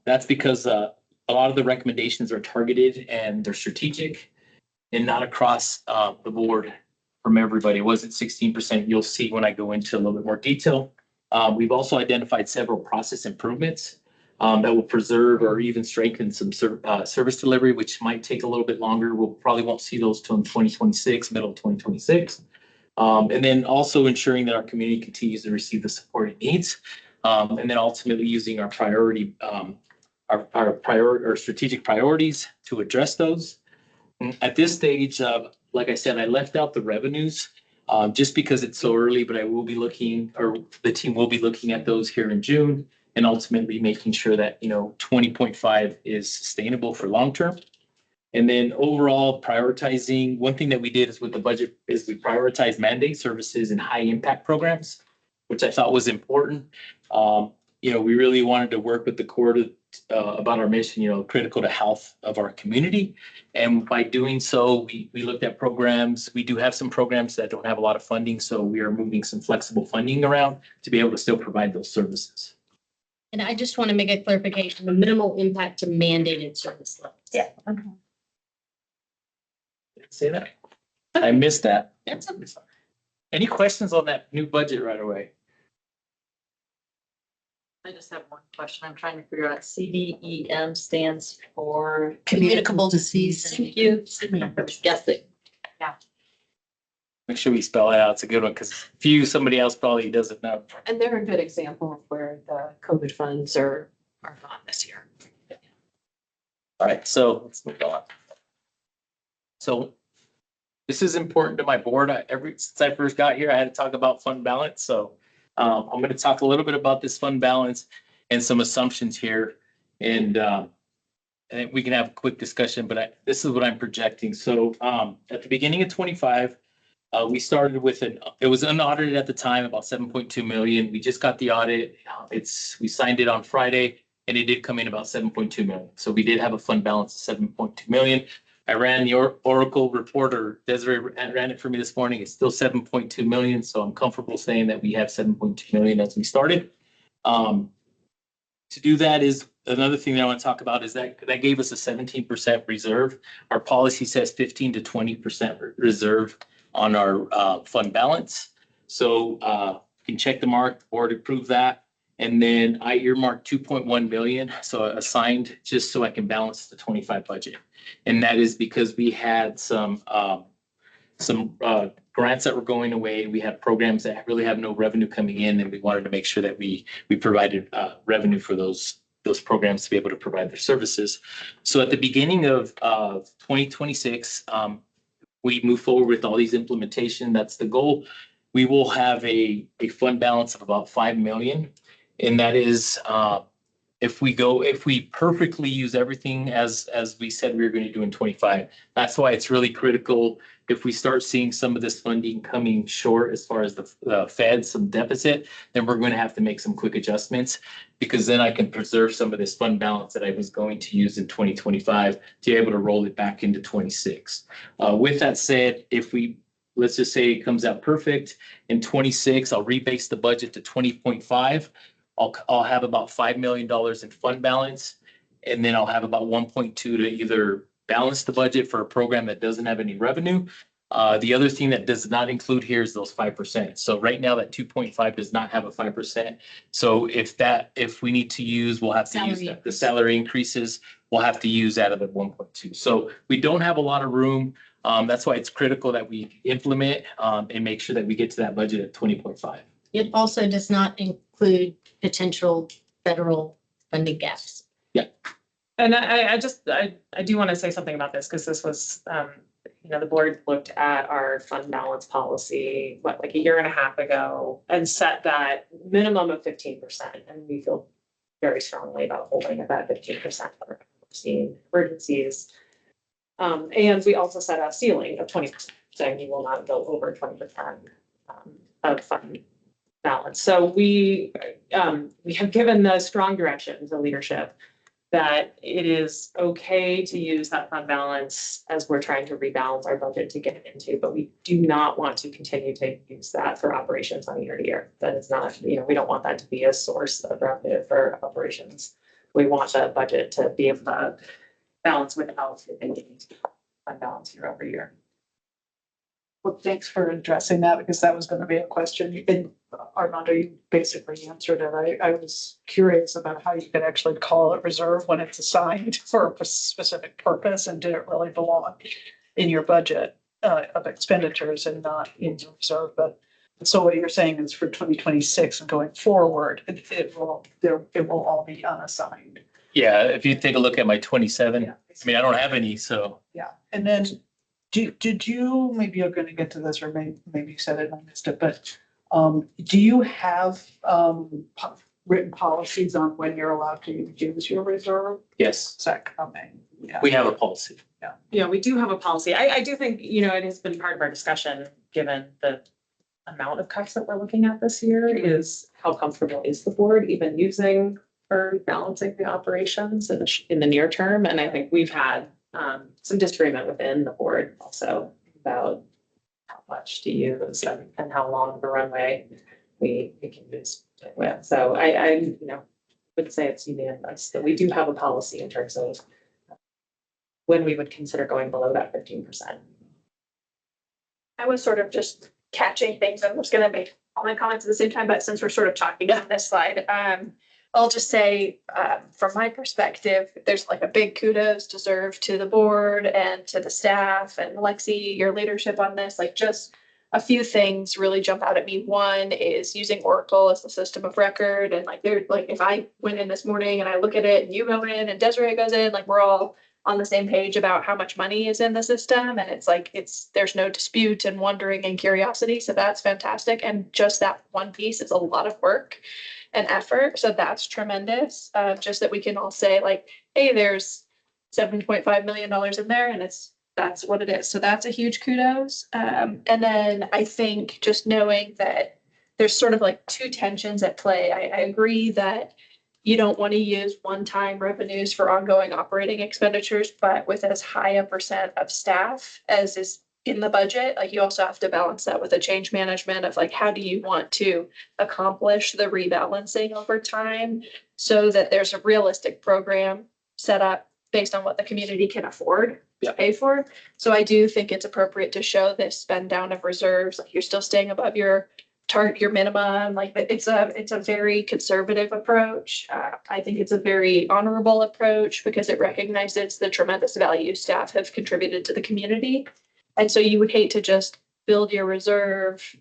S2: That's because a lot of the recommendations are targeted and they're strategic and not across the board from everybody. It wasn't 16%. You'll see when I go into a little bit more detail. We've also identified several process improvements that will preserve or even strengthen some service delivery, which might take a little bit longer. We'll probably won't see those till in 2026, middle of 2026. And then also ensuring that our community continues to receive the support it needs. And then ultimately using our priority, our strategic priorities to address those. At this stage, like I said, I left out the revenues just because it's so early, but I will be looking, or the team will be looking at those here in June and ultimately making sure that, 20.5 is sustainable for long term. And then overall prioritizing, one thing that we did is with the budget is we prioritized mandate services and high impact programs, which I thought was important. We really wanted to work with the core about our mission, critical to health of our community. And by doing so, we looked at programs. We do have some programs that don't have a lot of funding, so we are moving some flexible funding around to be able to still provide those services.
S3: And I just want to make a clarification, the minimal impact to mandated service levels.
S4: Yeah.
S2: Say that. I missed that.
S3: That's okay.
S2: Any questions on that new budget right away?
S6: I just have one question. I'm trying to figure out CDEM stands for.
S3: Communicable disease.
S6: Thank you. Guessing.
S2: Make sure we spell it out. It's a good one because somebody else probably doesn't know.
S5: And they're a good example of where the COVID funds are gone this year.
S2: All right, so let's move on. So this is important to my board. Since I first got here, I had to talk about fund balance. So I'm going to talk a little bit about this fund balance and some assumptions here. And we can have a quick discussion, but this is what I'm projecting. So at the beginning of 25, we started with it was unaudited at the time, about 7.2 million. We just got the audit. We signed it on Friday and it did come in about 7.2 million. So we did have a fund balance of 7.2 million. I ran the Oracle report, or Desiree ran it for me this morning. It's still 7.2 million. So I'm comfortable saying that we have 7.2 million as we started. To do that is another thing that I want to talk about is that gave us a 17% reserve. Our policy says 15 to 20% reserve on our fund balance. So you can check the mark, the board approved that. And then I earmarked 2.1 million, so assigned just so I can balance the 25 budget. And that is because we had some grants that were going away. We had programs that really have no revenue coming in, and we wanted to make sure that we provided revenue for those programs to be able to provide their services. So at the beginning of 2026, we move forward with all these implementation. That's the goal. We will have a fund balance of about 5 million. And that is, if we perfectly use everything as we said we were going to do in 25, that's why it's really critical. If we start seeing some of this funding coming short as far as the Fed, some deficit, then we're going to have to make some quick adjustments, because then I can preserve some of this fund balance that I was going to use in 2025 to be able to roll it back into 26. With that said, let's just say it comes out perfect in 26, I'll rebase the budget to 20.5. I'll have about $5 million in fund balance, and then I'll have about 1.2 to either balance the budget for a program that doesn't have any revenue. The other thing that does not include here is those 5%. So right now that 2.5 does not have a 5%. So if we need to use, we'll have to use that. The salary increases, we'll have to use out of the 1.2. So we don't have a lot of room. That's why it's critical that we implement and make sure that we get to that budget at 20.5.
S3: It also does not include potential federal funding gaps.
S1: And I do want to say something about this, because this was, the board looked at our fund balance policy, like a year and a half ago, and set that minimum of 15%. And we feel very strongly about holding at that 15% for unforeseen emergencies. And we also set a ceiling of 20%, saying you will not go over 20% of fund balance. So we have given the strong direction to leadership that it is okay to use that fund balance as we're trying to rebalance our budget to get it into, but we do not want to continue to use that for operations on year to year. That is not, we don't want that to be a source of revenue for operations. We want the budget to be able to balance without thinking fund balance year over year.
S4: Well, thanks for addressing that, because that was going to be a question. And Armando, you basically answered it. I was curious about how you could actually call it reserve when it's assigned for a specific purpose, and did it really belong in your budget of expenditures and not in your reserve? But so what you're saying is for 2026 and going forward, it will all be unassigned.
S2: Yeah, if you take a look at my 27,
S4: Yeah.
S2: I mean, I don't have any, so.
S4: Yeah, and then did you, maybe you're going to get to this, or maybe you said it and I missed it, but do you have written policies on when you're allowed to use your reserve?
S2: Yes,
S4: Is that coming? Yeah.
S2: we have a policy.
S1: Yeah, we do have a policy. I do think, it has been part of our discussion, given the amount of cuts that we're looking at this year, is how comfortable is the board even using or balancing the operations in the near term? And I think we've had some disagreement within the board also about how much to use and how long of a runway we can use it with. So I would say it's unanimous that we do have a policy in terms of when we would consider going below that 15%.
S7: I was sort of just catching things. I was going to make all my comments at the same time, but since we're sort of talking on this slide, I'll just say, from my perspective, there's like a big kudos deserved to the board and to the staff and Lexi, your leadership on this. Like, just a few things really jump out at me. One is using Oracle as the system of record. And if I went in this morning and I look at it and you go in and Desiree goes in, like, we're all on the same page about how much money is in the system. And there's no dispute and wondering and curiosity. So that's fantastic. And just that one piece is a lot of work and effort. So that's tremendous. Just that we can all say, like, hey, there's $7.5 million in there, and that's what it is. So that's a huge kudos. And then I think just knowing that there's sort of like two tensions at play. I agree that you don't want to use one-time revenues for ongoing operating expenditures, but with as high a percent of staff as is in the budget, like, you also have to balance that with a change management of, like, how do you want to accomplish the rebalancing over time so that there's a realistic program set up based on what the community can afford to pay for. So I do think it's appropriate to show this spend down of reserves. Like, you're still staying above your target your minimum, like it's a very conservative approach. I think it's a very honorable approach because it recognizes the tremendous value staff have contributed to the community. And so you would hate to just build your reserve.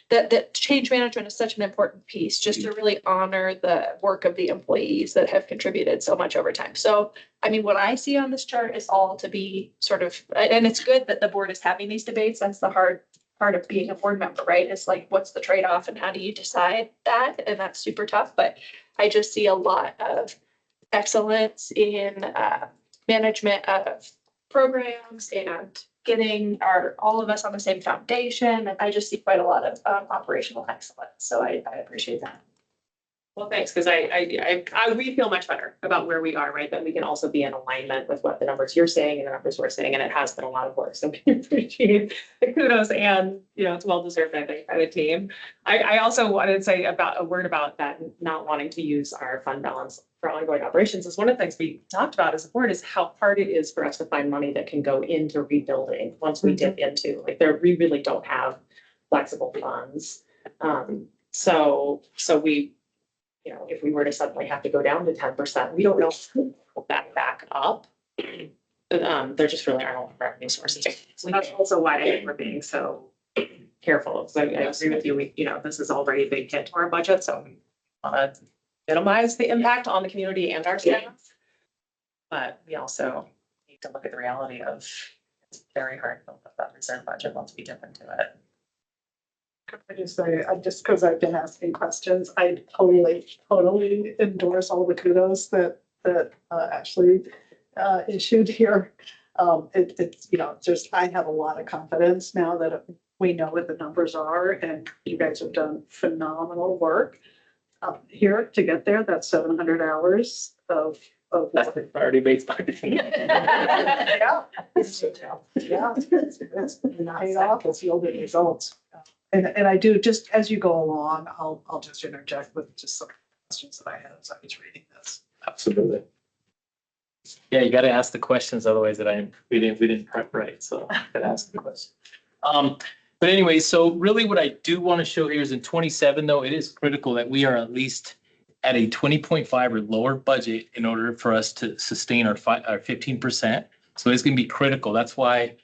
S7: That change management is such an important piece, just to really honor the work of the employees that have contributed so much over time. So, I mean, what I see on this chart is all to be sort of, and it's good that the board is having these debates. That's the hard part of being a board member, right? It's like, what's the trade-off and how do you decide that? And that's super tough, but I just see a lot of excellence in management of programs and getting all of us on the same foundation. And I just see quite a lot of operational excellence. So I appreciate that.
S1: Well, thanks, because we feel much better about where we are, right? That we can also be in alignment with what the numbers you're saying and the numbers we're saying, and it has been a lot of work. So we appreciate the kudos, and it's well deserved, I think, by the team. I also wanted to say a word about that, not wanting to use our fund balance for ongoing operations. Is one of the things we talked about as a board is how hard it is for us to find money that can go into rebuilding once we dip into, like, we really don't have flexible funds. So we, if we were to suddenly have to go down to 10%, we don't know how to put that back up. There just really aren't a lot of revenue sources. So that's also why I think we're being so careful. Because I agree with you. This is already a big hit to our budget, so we want to minimize the impact on the community and our staff. But we also need to look at the reality of it's very hard to build up that reserve budget once we dip into it.
S4: I just say, just because I've been asking questions, I totally endorse all the kudos that Ashley issued here. It's just, I have a lot of confidence now that we know what the numbers are, and you guys have done phenomenal work here to get there. That's 700 hours of
S2: That's the priority-based budgeting.
S4: yeah. Yeah. It's paid off, it's yielded results. And I do, just as you go along, I'll just interject with just some questions that I had as I was reading this.
S2: Absolutely. Yeah, you got to ask the questions, otherwise we didn't prep right, so got to ask the question. But anyway, so really what I do want to show here is in 27, though, it is critical that we are at least at a 20.5 or lower budget in order for us to sustain our 15%. So it's going to be critical. That's why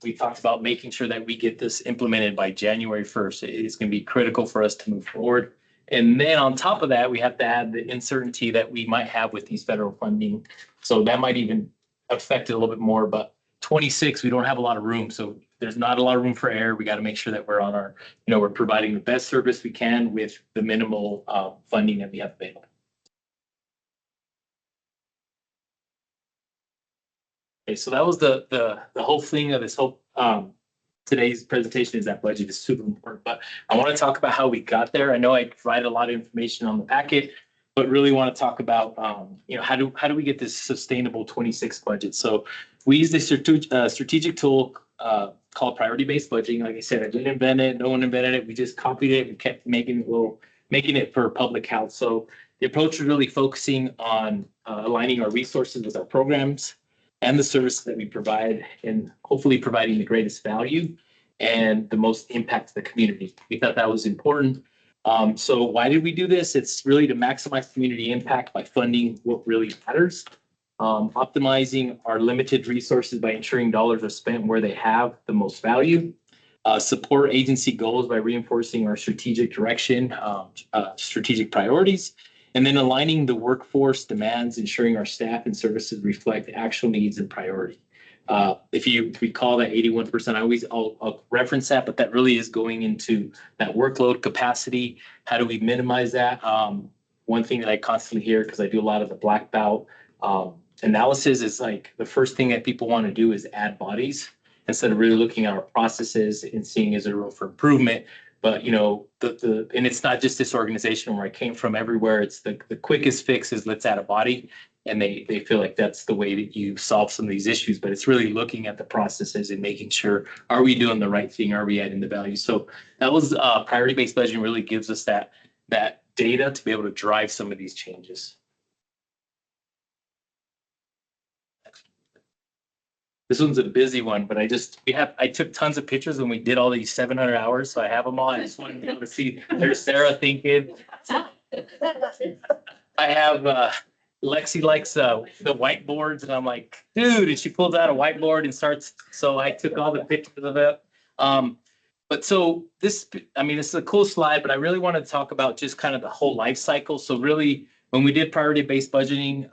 S2: we talked about making sure that we get this implemented by January 1st. It's going to be critical for us to move forward. And then on top of that, we have to add the uncertainty that we might have with these federal funding. So that might even affect it a little bit more, but 26, we don't have a lot of room. So there's not a lot of room for error. We got to make sure that we're on our, we're providing the best service we can with the minimal funding that we have available. Okay, so that was the whole thing of this whole today's presentation. Is that budget is super important, but I want to talk about how we got there. I know I provided a lot of information on the packet, but really want to talk about how do we get this sustainable 26 budget. So we used a strategic tool called priority-based budgeting. Like I said, I didn't invent it. No one invented it. We just copied it and kept making it for public health. So the approach is really focusing on aligning our resources with our programs and the services that we provide, and hopefully providing the greatest value and the most impact to the community. We thought that was important. So why did we do this? It's really to maximize community impact by funding what really matters, optimizing our limited resources by ensuring dollars are spent where they have the most value, support agency goals by reinforcing our strategic direction, strategic priorities, and then aligning the workforce demands, ensuring our staff and services reflect actual needs and priority. If you recall that 81%, I'll reference that, but that really is going into that workload capacity. How do we minimize that? One thing that I constantly hear, because I do a lot of the black belt analysis, is like the first thing that people want to do is add bodies instead of really looking at our processes and seeing is there room for improvement. But and it's not just this organization where I came from. Everywhere, it's the quickest fix is let's add a body, and they feel like that's the way that you solve some of these issues. But it's really looking at the processes and making sure, are we doing the right thing? Are we adding the value? So that was priority-based budgeting really gives us that data to be able to drive some of these changes. This one's a busy one, but I took tons of pictures when we did all these 700 hours, so I have them all. I just wanted people to see. There's Sarah thinking. I have, Lexi likes, the whiteboards, and I'm like, dude, and she pulls out a whiteboard and starts, so I took all the pictures of it. But so this, I mean, this is a cool slide, but I really want to talk about just kind of the whole life cycle. So really, when we did priority-based budgeting,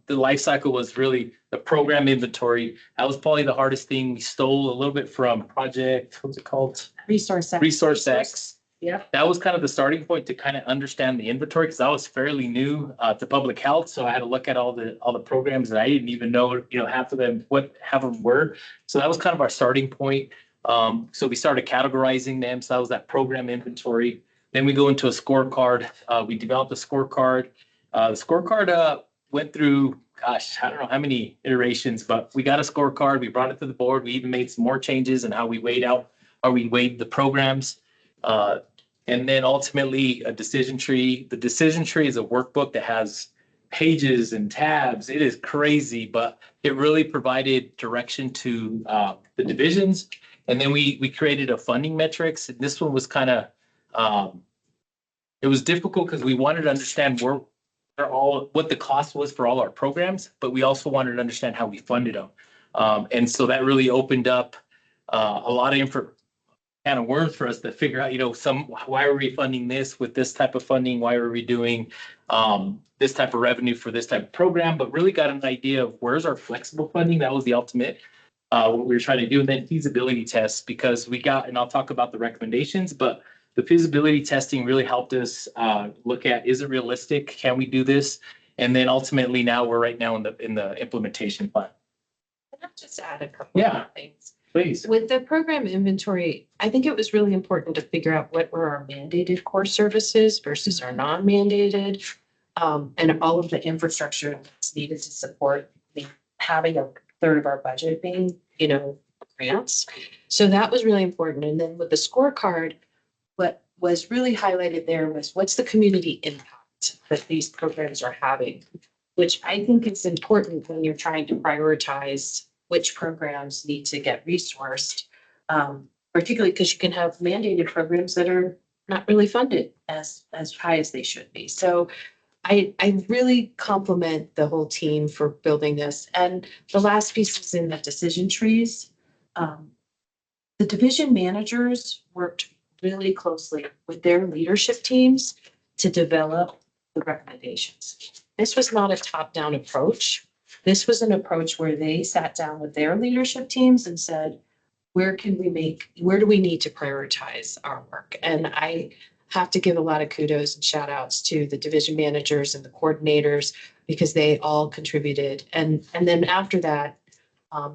S2: the life cycle was really the program inventory. That was probably the hardest thing. We stole a little bit from project, what's it called?
S3: Resource.
S2: Resource X.
S3: Yeah.
S2: That was kind of the starting point to kind of understand the inventory, because I was fairly new to public health. So I had to look at all the programs that I didn't even know, half of them were. So that was kind of our starting point. So we started categorizing them. So that was that program inventory. Then we go into a scorecard. We developed a scorecard. The scorecard went through, gosh, I don't know how many iterations, but we got a scorecard. We brought it to the board. We even made some more changes in how we weighed the programs. And then ultimately a decision tree. The decision tree is a workbook that has pages and tabs. It is crazy, but it really provided direction to the divisions. And then we created a funding metrics. And this one was kind of, it was difficult because we wanted to understand what the cost was for all our programs, but we also wanted to understand how we funded them. And so that really opened up a lot of kind of words for us to figure out, why are we funding this with this type of funding? Why are we doing this type of revenue for this type of program? But really got an idea of where's our flexible funding. That was the ultimate, what we were trying to do. And then feasibility tests, because and I'll talk about the recommendations, but the feasibility testing really helped us look at, is it realistic? Can we do this? And then ultimately now we're right now in the implementation plan.
S5: Can I just add a couple
S2: Yeah.
S5: of things?
S2: Please.
S5: With the program inventory, I think it was really important to figure out what were our mandated core services versus our non-mandated, and all of the infrastructure that's needed to support having a third of our budget being, grants. So that was really important. And then with the scorecard, what was really highlighted there was what's the community impact that these programs are having, which I think is important when you're trying to prioritize which programs need to get resourced, particularly because you can have mandated programs that are not really funded as high as they should be. So I really compliment the whole team for building this. And the last piece is in the decision trees. The division managers worked really closely with their leadership teams to develop the recommendations. This was not a top-down approach. This was an approach where they sat down with their leadership teams and said, where do we need to prioritize our work? And I have to give a lot of kudos and shout outs to the division managers and the coordinators, because they all contributed. And then after that,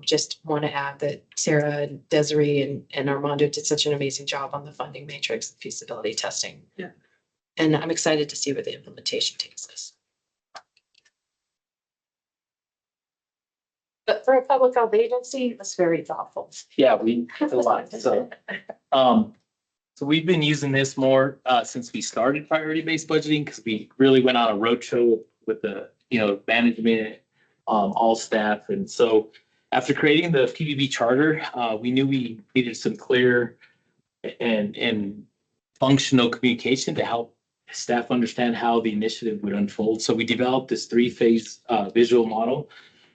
S5: just want to add that Sarah and Desiree and Armando did such an amazing job on the funding matrix and feasibility testing.
S4: Yeah.
S5: And I'm excited to see where the implementation takes us. But for a public health agency, that's very thoughtful.
S2: Yeah, it's a lot. So we've been using this more since we started priority-based budgeting, because we really went on a roadshow with the management, all staff. And so after creating the PBB charter, we knew we needed some clear and functional communication to help staff understand how the initiative would unfold. So we developed this 3-phase visual model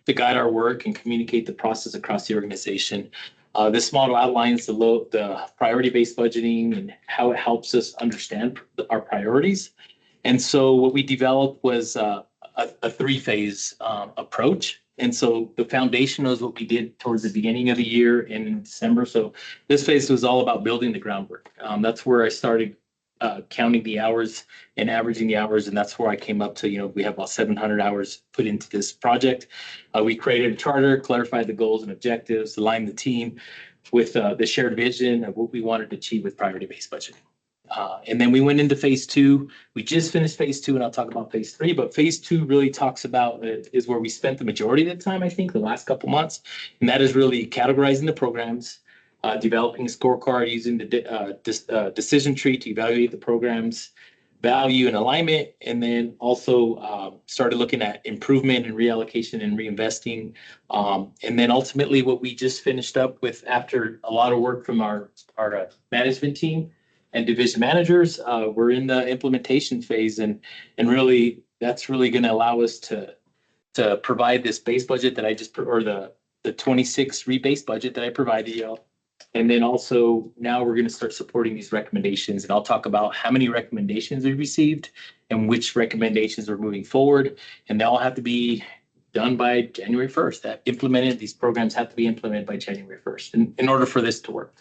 S2: to guide our work and communicate the process across the organization. This model outlines the priority-based budgeting and how it helps us understand our priorities. And so what we developed was a 3-phase approach. And so the foundation is what we did towards the beginning of the year in December. So this phase was all about building the groundwork. That's where I started counting the hours and averaging the hours. And that's where I came up to, we have about 700 hours put into this project. We created a charter, clarified the goals and objectives, aligned the team with the shared vision of what we wanted to achieve with priority-based budgeting. And then we went into phase 2. We just finished phase 2, and I'll talk about phase 3, but phase 2 really talks about is where we spent the majority of the time, I think, the last couple months. And that is really categorizing the programs, developing a scorecard, using the decision tree to evaluate the programs, value and alignment, and then also started looking at improvement and reallocation and reinvesting. And then ultimately what we just finished up with after a lot of work from our management team and division managers, we're in the implementation phase, and really that's really going to allow us to provide this base budget that I just, or the 26 rebase budget that I provided y'all. And then also now we're going to start supporting these recommendations, and I'll talk about how many recommendations we received and which recommendations are moving forward. And they all have to be done by January 1st. That implemented, these programs have to be implemented by January 1st in order for this to work.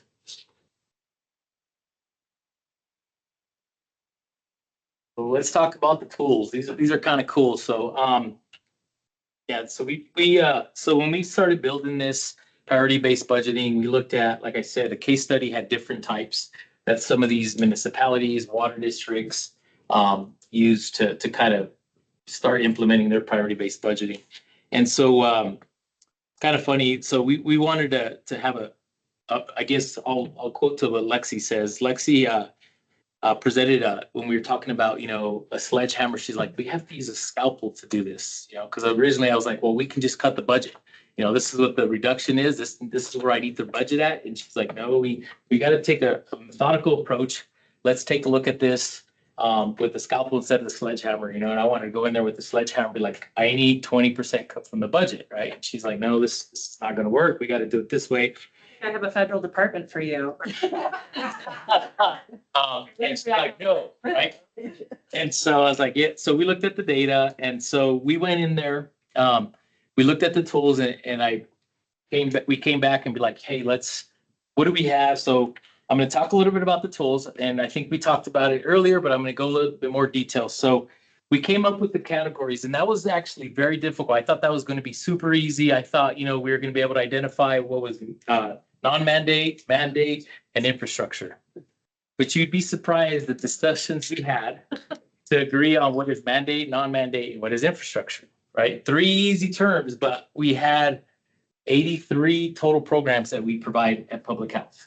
S2: So let's talk about the tools. These are kind of cool. So yeah, so so when we started building this priority-based budgeting, we looked at, like I said, a case study had different types that some of these municipalities, water districts use to kind of start implementing their priority-based budgeting. And so kind of funny. So we wanted to have I guess I'll quote to what Lexi says. Lexi presented when we were talking about, a sledgehammer. She's like, we have to use a scalpel to do this, because originally I was like, well, we can just cut the budget. This is what the reduction is. This is where I need the budget at. And she's like, no, we got to take a methodical approach. Let's take a look at this with the scalpel instead of the sledgehammer, and I want to go in there with the sledgehammer and be like, I need 20% cut from the budget, right? And she's like, no, this is not going to work. We got to do it this way.
S1: I have a federal department for you.
S2: And she's like, no, right? And so I was like, yeah. So we looked at the data, and so we went in there. We looked at the tools, and we came back and be like, hey, what do we have? So I'm going to talk a little bit about the tools, and I think we talked about it earlier, but I'm going to go a little bit more detail. So we came up with the categories, and that was actually very difficult. I thought that was going to be super easy. I thought, we were going to be able to identify what was non-mandate, mandate, and infrastructure. But you'd be surprised the discussions we had to agree on what is mandate, non-mandate, and what is infrastructure, right? 3 easy terms, but we had 83 total programs that we provide at public health.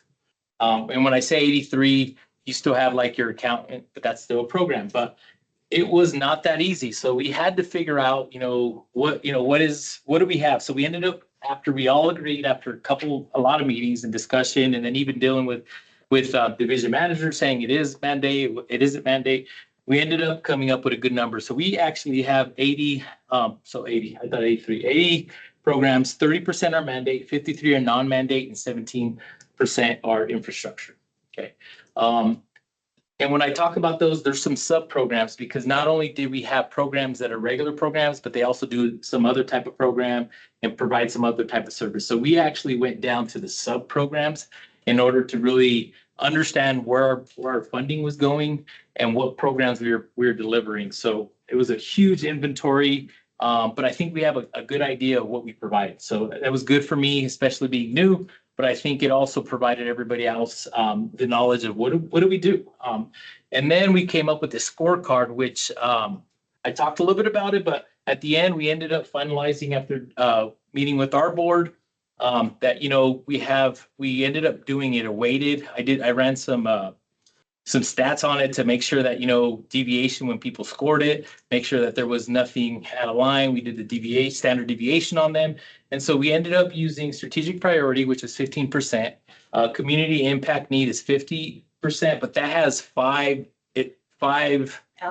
S2: And when I say 83, you still have like your accountant, but that's still a program. But it was not that easy. So we had to figure out, what do we have? So we ended up, after we all agreed, after a lot of meetings and discussion, and then even dealing with division managers saying it is mandate, it isn't mandate, we ended up coming up with a good number. So we actually have 80, I thought 83, 80 programs, 30% are mandate, 53 are non-mandate, and 17% are infrastructure. Okay. And when I talk about those, there's some sub-programs, because not only did we have programs that are regular programs, but they also do some other type of program and provide some other type of service. So we actually went down to the sub-programs in order to really understand where our funding was going and what programs we were delivering. So it was a huge inventory, but I think we have a good idea of what we provide. So that was good for me, especially being new. But I think it also provided everybody else the knowledge of what do we do. And then we came up with this scorecard, which I talked a little bit about it, but at the end we ended up finalizing after meeting with our board that we ended up doing it a weighted. I ran some stats on it to make sure that deviation when people scored it, make sure that there was nothing out of line. We did the standard deviation on them. And so we ended up using strategic priority, which is 15%. Community impact need is 50%, but that has five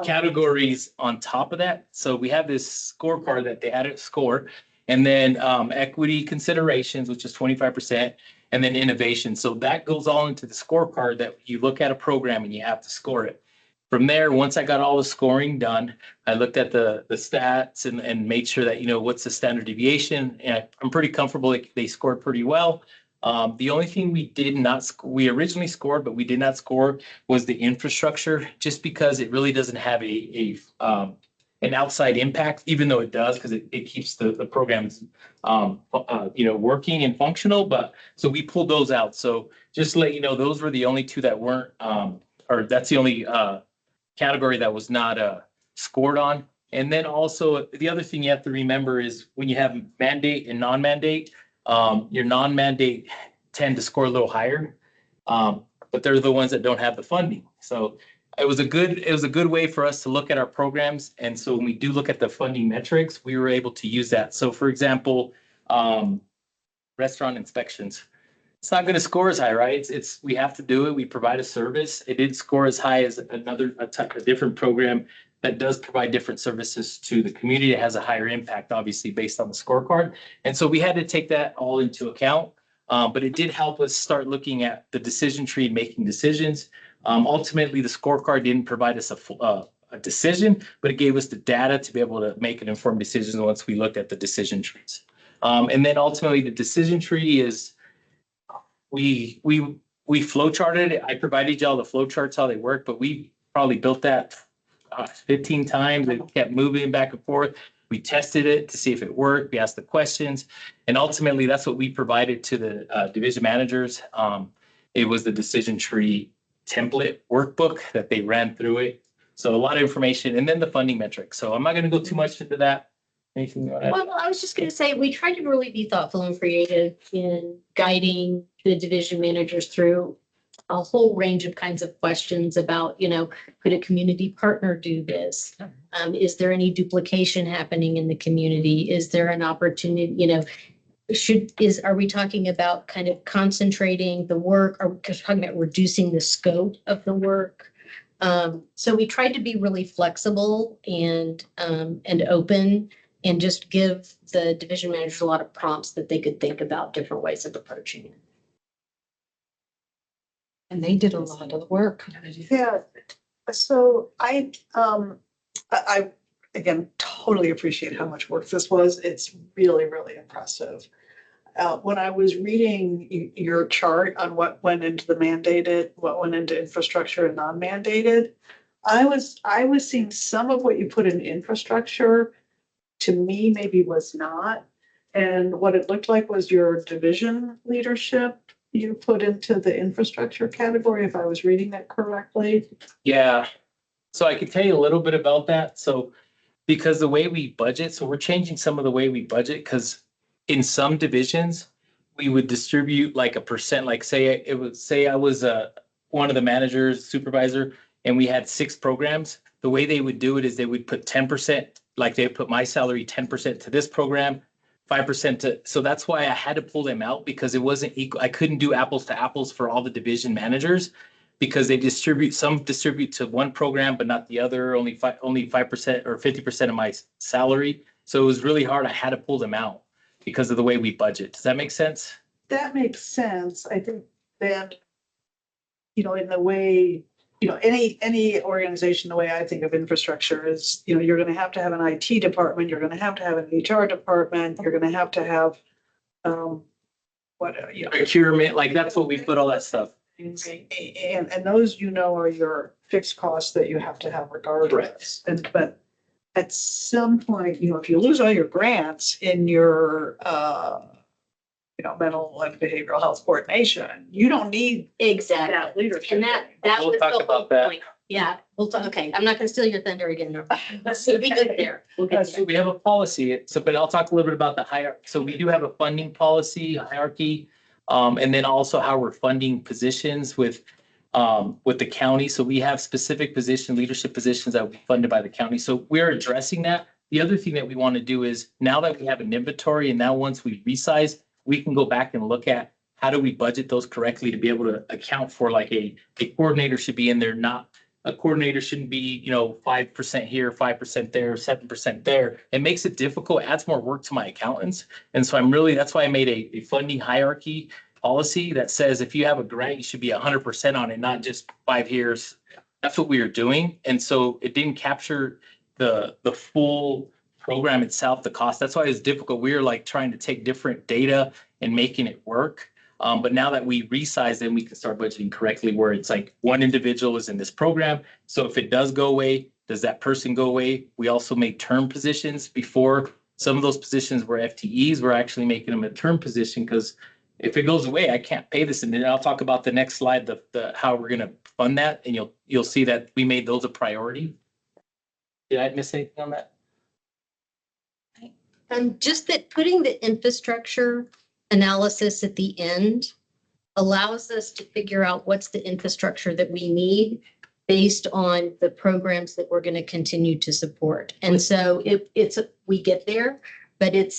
S2: categories on top of that. So we have this scorecard that they had to score, and then equity considerations, which is 25%, and then innovation. So that goes all into the scorecard that you look at a program and you have to score it. From there, once I got all the scoring done, I looked at the stats and made sure that, what's the standard deviation. And I'm pretty comfortable they scored pretty well. The only thing we originally scored, but we did not score, was the infrastructure, just because it really doesn't have an outside impact, even though it does, because it keeps the programs, working and functional. But so we pulled those out. So just to let you know, those were the only two that weren't, or that's the only category that was not scored on. And then also the other thing you have to remember is when you have mandate and non-mandate, your non-mandate tend to score a little higher, but they're the ones that don't have the funding. So it was a good way for us to look at our programs. And so when we do look at the funding metrics, we were able to use that. So for example, restaurant inspections. It's not going to score as high, right? We have to do it. We provide a service. It didn't score as high as a different program that does provide different services to the community. It has a higher impact, obviously, based on the scorecard. And so we had to take that all into account. But it did help us start looking at the decision tree and making decisions. Ultimately, the scorecard didn't provide us a decision, but it gave us the data to be able to make an informed decision once we looked at the decision trees. And then ultimately, the decision tree is we flow charted it. I provided y'all the flow charts, how they work, but we probably built that 15 times. It kept moving back and forth. We tested it to see if it worked. We asked the questions, and ultimately that's what we provided to the division managers. It was the decision tree template workbook that they ran through it. So a lot of information, and then the funding metrics. So I'm not going to go too much into that. Anything you want to add?
S3: Well, I was just gonna say, we tried to really be thoughtful and creative in guiding the division managers through a whole range of kinds of questions about, could a community partner do this? Is there any duplication happening in the community? Is there an opportunity, are we talking about kind of concentrating the work? Are we talking about reducing the scope of the work? So we tried to be really flexible and open, and just give the division managers a lot of prompts that they could think about different ways of approaching it.
S5: And they did a lot of the work.
S4: Yeah, so I again, totally appreciate how much work this was. It's really, really impressive. When I was reading your chart on what went into the mandated, what went into infrastructure and non-mandated, I was seeing some of what you put in infrastructure, to me, maybe was not. And what it looked like was your division leadership you put into the infrastructure category, if I was reading that correctly.
S2: Yeah. So I can tell you a little bit about that. So because the way we budget, so we're changing some of the way we budget, because in some divisions, we would distribute like a percent, like say I was one of the managers, supervisor, and we had 6 programs. The way they would do it is they would put 10%, like they put my salary 10% to this program, 5% to, so that's why I had to pull them out, because it wasn't equal. I couldn't do apples to apples for all the division managers, because some distribute to one program, but not the other, only 5% or 50% of my salary. So it was really hard. I had to pull them out because of the way we budget. Does that make sense?
S4: That makes sense. I think then, in the way, any organization, the way I think of infrastructure is, you're going to have an IT department, you're going to have an HR department, you're going to have,
S2: Procurement, like that's what we put all that stuff.
S4: And those, are your fixed costs that you have to have regardless. But at some point, if you lose all your grants in your, mental and behavioral health coordination, you don't need
S3: Exactly.
S4: that leadership.
S3: And that
S2: We'll
S3: was
S2: talk
S3: the
S2: about
S3: whole
S2: that.
S3: point. Yeah, we'll talk. Okay, I'm not gonna steal your thunder again. No. We'll be good there. We'll get
S2: So
S3: there.
S2: we have a policy, but I'll talk a little bit about the hierarchy. So we do have a funding policy hierarchy, and then also how we're funding positions with the county. So we have specific leadership positions that will be funded by the county. So we're addressing that. The other thing that we want to do is, now that we have an inventory, and now once we resize, we can go back and look at how do we budget those correctly to be able to account for, like a coordinator should be in there, not a coordinator shouldn't be, 5% here, 5% there, 7% there. It makes it difficult, adds more work to my accountants. And so that's why I made a funding hierarchy policy that says if you have a grant, you should be 100% on it, not just 5 years. That's what we are doing. And so it didn't capture the full program itself, the cost. That's why it's difficult. We were like trying to take different data and making it work. But now that we resize, then we can start budgeting correctly, where it's like one individual is in this program. So if it does go away, does that person go away? We also make term positions. Before, some of those positions were FTEs. We're actually making them a term position, because if it goes away, I can't pay this. And then I'll talk about the next slide, the how we're going to fund that. And you'll see that we made those a priority. Did I miss anything on that?
S3: Just that putting the infrastructure analysis at the end allows us to figure out what's the infrastructure that we need based on the programs that we're going to continue to support. And so we get there, but it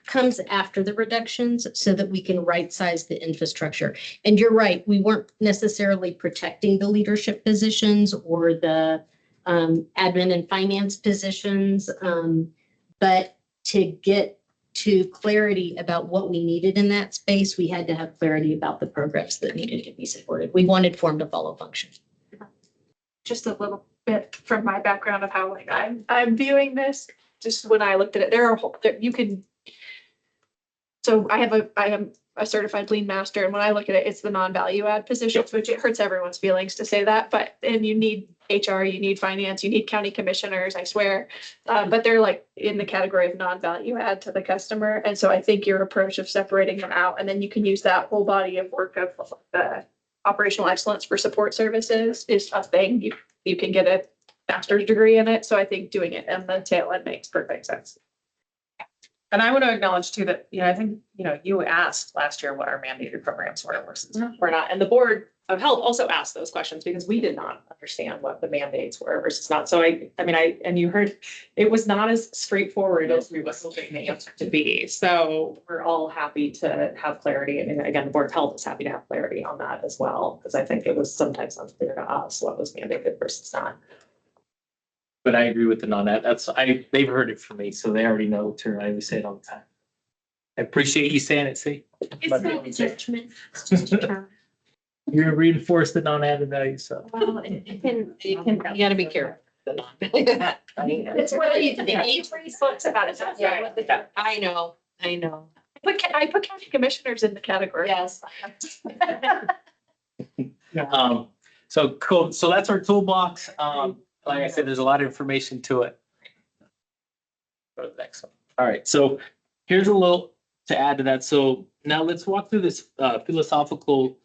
S3: comes after the reductions so that we can right size the infrastructure. And you're right, we weren't necessarily protecting the leadership positions or the admin and finance positions. But to get to clarity about what we needed in that space, we had to have clarity about the programs that needed to be supported. We wanted form to follow function.
S7: Just a little bit from my background of how like I'm viewing this, just when I looked at it, you can. So I am a certified lean master, and when I look at it, it's the non-value add positions, which it hurts everyone's feelings to say that, and you need HR, you need finance, you need county commissioners, I swear. But they're like in the category of non-value add to the customer. And so I think your approach of separating them out, and then you can use that whole body of work of the operational excellence for support services is a thing. You can get a master's degree in it. So I think doing it in the tail end makes perfect sense.
S1: And I want to acknowledge too that, I think, you asked last year what our mandated programs were versus were not. And the Board of Health also asked those questions because we did not understand what the mandates were versus not. So and you heard, it was not as straightforward as we were hoping the answer to be. So we're all happy to have clarity. And again, the Board of Health is happy to have clarity on that as well, because I think it was sometimes unclear to us what was mandated versus not.
S2: But I agree with the non-ad. They've heard it from me, so they already know too. I always say it all the time. I appreciate you saying it, see?
S3: It's not a judgment, it's just a term.
S2: You're reinforced the non-added value, so.
S3: Well, you
S5: gotta be careful.
S7: It's what you the age books about it.
S5: Yeah. I know.
S7: I put county commissioners in the category.
S5: Yes.
S2: So cool. So that's our toolbox. Like I said, there's a lot of information to it. Go to the next one. All right. So here's a little to add to that. So now let's walk through this philosophical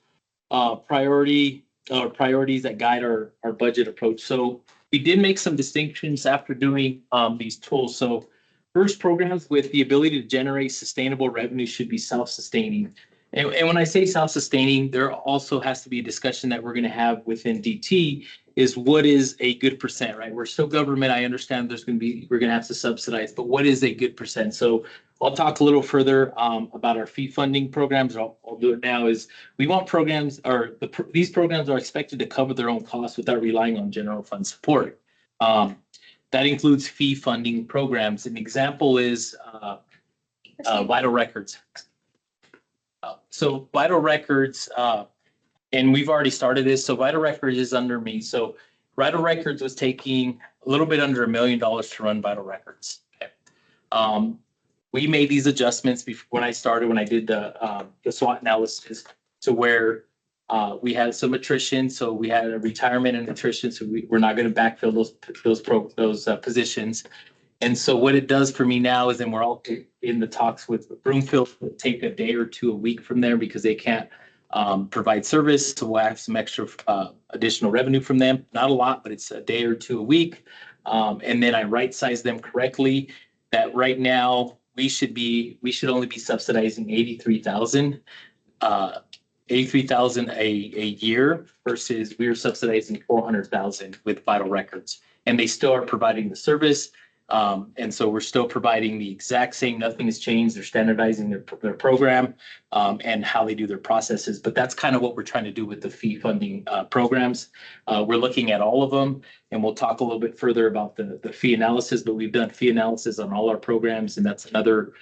S2: priorities that guide our budget approach. So we did make some distinctions after doing these tools. So first, programs with the ability to generate sustainable revenue should be self-sustaining. And when I say self-sustaining, there also has to be a discussion that we're going to have within DT is what is a good percent, right? We're still government. I understand we're going to have to subsidize, but what is a good percent? So I'll talk a little further about our fee funding programs. I'll do it now is we want programs these programs are expected to cover their own costs without relying on general fund support. That includes fee funding programs. An example is vital records. So vital records, and we've already started this. So vital records is under me. So vital records was taking a little bit under $1 million to run vital records. Okay. We made these adjustments before when I did the SWOT analysis to where we had some attrition. So we had a retirement and attrition. So we're not going to backfill those positions. And so what it does for me now is, and we're all in the talks with Broomfield, take a day or two a week from there because they can't provide service. So we'll have some extra additional revenue from them. Not a lot, but it's a day or two a week. And then I right size them correctly. That right now we should only be subsidizing 83,000 a year versus we're subsidizing 400,000 with vital records. And they still are providing the service. And so we're still providing the exact same, nothing has changed. They're standardizing their program and how they do their processes. But that's kind of what we're trying to do with the fee funding programs. We're looking at all of them, and we'll talk a little bit further about the fee analysis, but we've done fee analysis on all our programs. And that's another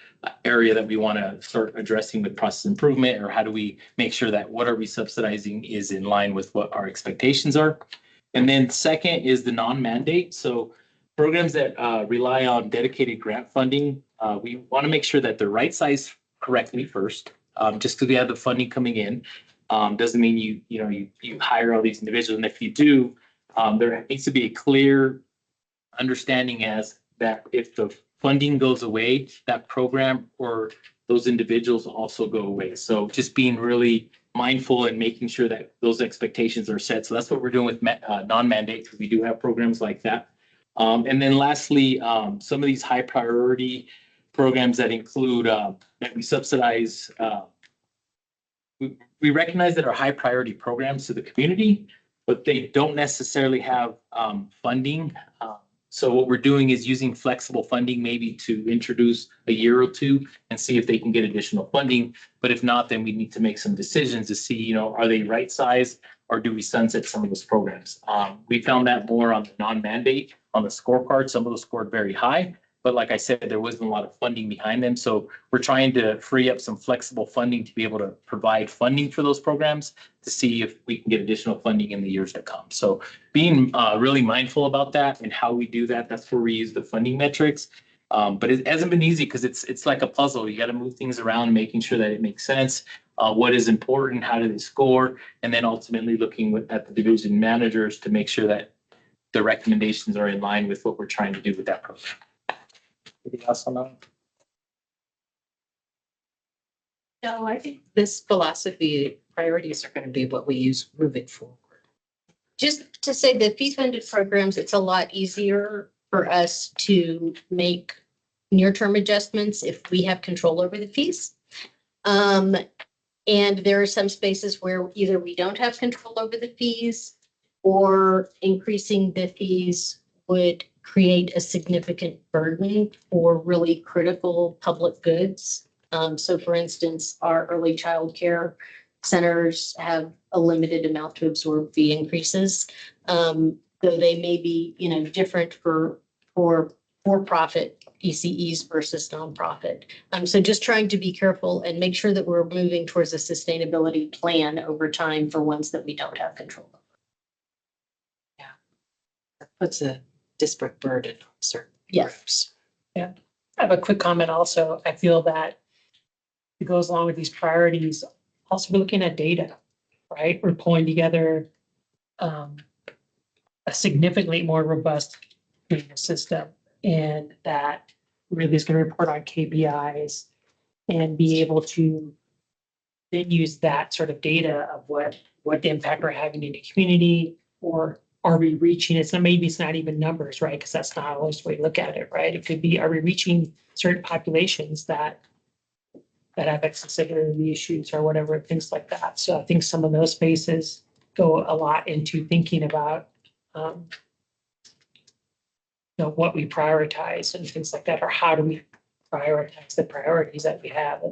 S2: area that we want to start addressing with process improvement, or how do we make sure that what are we subsidizing is in line with what our expectations are. And then second is the non-mandate. So programs that rely on dedicated grant funding, we want to make sure that they're right sized correctly first. Just because we have the funding coming in doesn't mean you hire all these individuals. And if you do, there needs to be a clear understanding as that if the funding goes away, that program or those individuals also go away. So just being really mindful and making sure that those expectations are set. So that's what we're doing with non-mandate, because we do have programs like that. And then lastly, some of these high priority programs that include that we subsidize, we recognize that are high priority programs to the community, but they don't necessarily have funding. So what we're doing is using flexible funding maybe to introduce a year or two and see if they can get additional funding. But if not, then we need to make some decisions to see, you know, are they right sized or do we sunset some of those programs? We found that more on the non-mandate on the scorecard. Some of those scored very high, but like I said, there wasn't a lot of funding behind them. So we're trying to free up some flexible funding to be able to provide funding for those programs to see if we can get additional funding in the years to come. So being really mindful about that and how we do that, that's where we use the funding metrics. But it hasn't been easy because it's like a puzzle. You got to move things around, making sure that it makes sense. What is important? How do they score? And then ultimately looking at the division managers to make sure that the recommendations are in line with what we're trying to do with that program. Anything else on that?
S5: No, I think this philosophy priorities are going to be what we use moving forward.
S3: Just to say the fee-funded programs, it's a lot easier for us to make near-term adjustments if we have control over the fees. And there are some spaces where either we don't have control over the fees or increasing the fees would create a significant burden for really critical public goods. So for instance, our early childcare centers have a limited amount to absorb fee increases. Though they may be, you know, different for for-profit ECEs versus nonprofit. So just trying to be careful and make sure that we're moving towards a sustainability plan over time for ones that we don't have control of.
S5: That puts a disparate burden on certain
S3: Yes.
S5: groups.
S8: I have a quick comment also. I feel that it goes along with these priorities. Also, we're looking at data, right? We're pulling together a significantly more robust data system, and that really is going to report on KPIs and be able to then use that sort of data of what impact we're having in the community, or are we reaching, maybe it's not even numbers, right? Because that's not always the way to look at it, right? It could be, are we reaching certain populations that have accessibility issues or whatever, things like that. So I think some of those spaces go a lot into thinking about what we prioritize and things like that, or how do we prioritize the priorities that we have.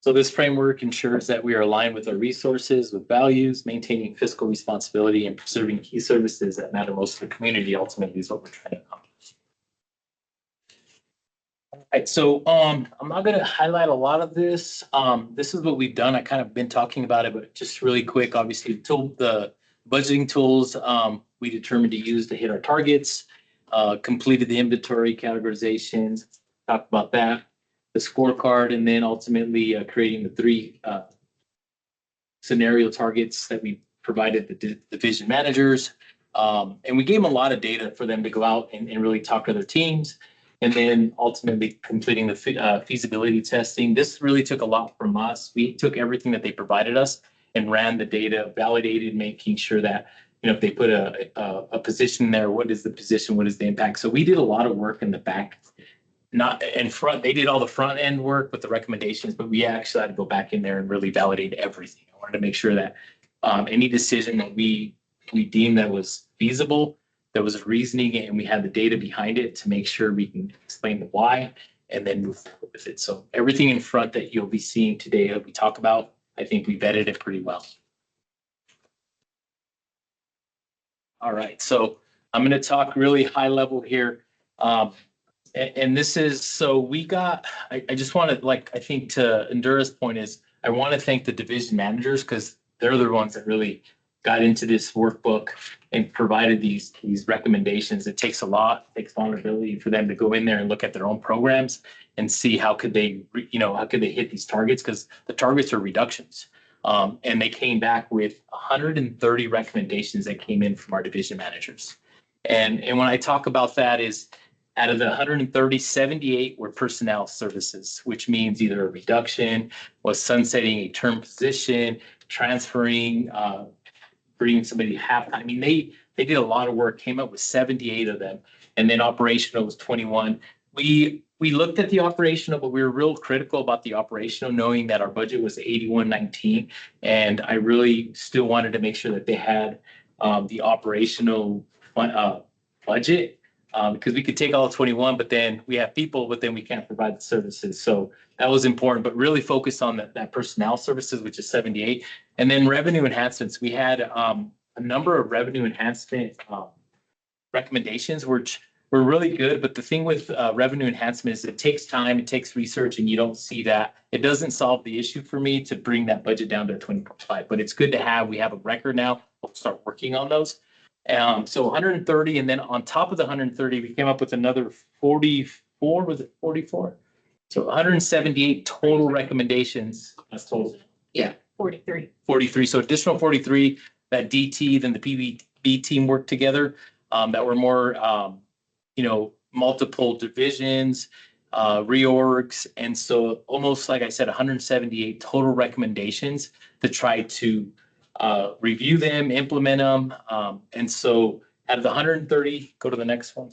S2: So this framework ensures that we are aligned with our resources, with values, maintaining fiscal responsibility and preserving key services that matter most to the community. Ultimately is what we're trying to accomplish. All right, so I'm not going to highlight a lot of this. This is what we've done. I kind of been talking about it, but just really quick, obviously the budgeting tools we determined to use to hit our targets, completed the inventory categorizations, talked about that, the scorecard, and then ultimately creating the 3 scenario targets that we provided the division managers. And we gave them a lot of data for them to go out and really talk to their teams. And then ultimately completing the feasibility testing. This really took a lot from us. We took everything that they provided us and ran the data, validated, making sure that, you know, if they put a position there, what is the position? What is the impact? So we did a lot of work in the back, not in front. They did all the front end work with the recommendations, but we actually had to go back in there and really validate everything. I wanted to make sure that any decision that we deemed that was feasible, there was a reasoning, and we had the data behind it to make sure we can explain the why and then move forward with it. So everything in front that you'll be seeing today that we talk about, I think we vetted it pretty well. All right, so I'm going to talk really high level here. And this is, so we got, I just want to, like, I think to Endura's point is, I want to thank the division managers because they're the ones that really got into this workbook and provided these recommendations. It takes a lot, it takes vulnerability for them to go in there and look at their own programs and see how could they, how could they hit these targets, because the targets are reductions. And they came back with 130 recommendations that came in from our division managers. And when I talk about that is, out of the 130, 78 were personnel services, which means either a reduction, was sunsetting a term position, transferring, bringing somebody half. I mean, they did a lot of work, came up with 78 of them, and then operational was 21. We we looked at the operational, but we were real critical about the operational, knowing that our budget was 8119. And I really still wanted to make sure that they had the operational budget. Because we could take all of 21, but then we have people, but then we can't provide the services. So that was important, but really focus on that personnel services, which is 78. And then revenue enhancements. We had a number of revenue enhancement recommendations, which were really good. But the thing with revenue enhancement is it takes time, it takes research, and you don't see that. It doesn't solve the issue for me to bring that budget down to 20.5, but it's good to have. We have a record now. We'll start working on those. So 130, and then on top of the 130, we came up with another 44. Was it 44? So 178 total recommendations. That's total.
S3: 43.
S2: 43. So additional 43 that DT, then the PBB team worked together. That were more, multiple divisions, reorgs. And so almost, like I said, 178 total recommendations to try to review them, implement them. And so out of the 130, go to the next one.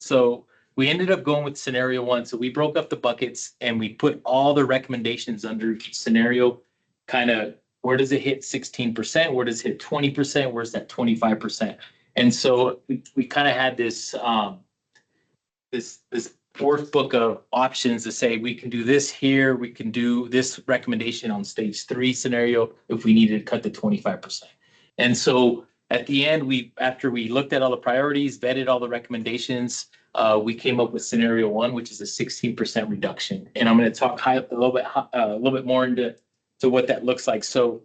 S2: So we ended up going with scenario one. So we broke up the buckets and we put all the recommendations under each scenario, kind of where does it hit 16%? Where does it hit 20%? Where's that 25%? And so we kind of had this this workbook of options to say we can do this here, we can do this recommendation on stage 3 scenario if we needed to cut to 25%. And so at the end, after we looked at all the priorities, vetted all the recommendations, we came up with scenario 1, which is a 16% reduction. And I'm going to talk a little bit more into what that looks like. So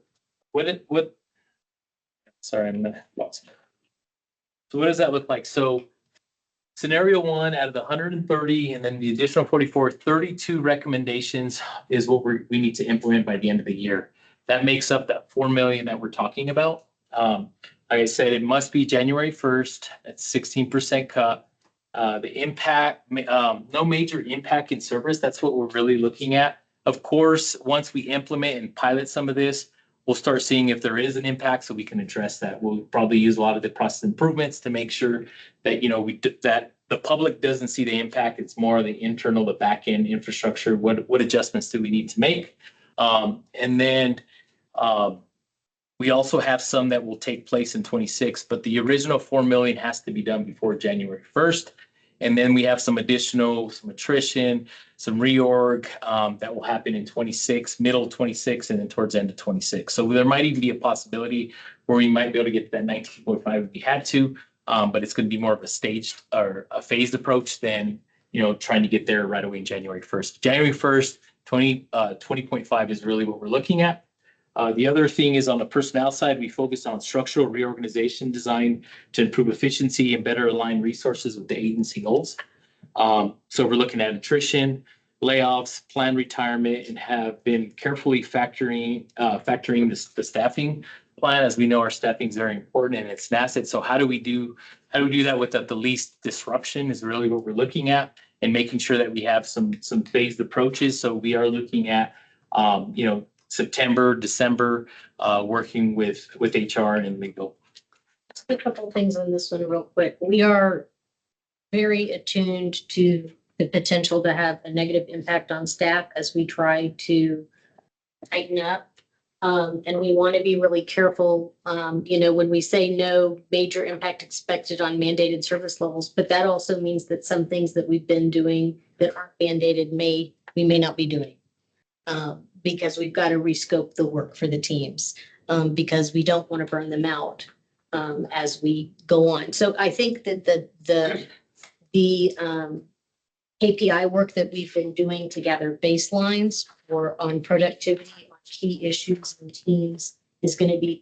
S2: sorry, I'm lost. So what does that look like? So scenario 1 out of the 130 and then the additional 44, 32 recommendations is what we need to implement by the end of the year. That makes up that 4 million that we're talking about. Like I said, it must be January 1st. That's 16% cut. The impact, no major impact in service. That's what we're really looking at. Of course, once we implement and pilot some of this, we'll start seeing if there is an impact so we can address that. We'll probably use a lot of the process improvements to make sure that, that the public doesn't see the impact. It's more the internal, the back end infrastructure. What adjustments do we need to make? And then we also have some that will take place in 26, but the original 4 million has to be done before January 1st. And then we have some attrition, some reorg that will happen in 26, middle of 26, and then towards the end of 26. So there might even be a possibility where we might be able to get to that 19.5 if we had to, but it's going to be more of a staged or a phased approach than, trying to get there right away in January 1st. January 1st, 20.5 is really what we're looking at. The other thing is on the personnel side, we focus on structural reorganization design to improve efficiency and better align resources with the agency goals. So we're looking at attrition, layoffs, planned retirement, and have been carefully factoring the staffing plan. As we know, our staffing is very important and it's an asset. So how do we do that with the least disruption is really what we're looking at, and making sure that we have some phased approaches. So we are looking at September, December, working with HR and legal.
S3: Just a couple of things on this one real quick. We are very attuned to the potential to have a negative impact on staff as we try to tighten up. And we want to be really careful, when we say no major impact expected on mandated service levels, but that also means that some things that we've been doing that aren't mandated we may not be doing. Because we've got to rescope the work for the teams, because we don't want to burn them out as we go on. So I think that the KPI work that we've been doing to gather baselines on productivity, on key issues and teams is going to be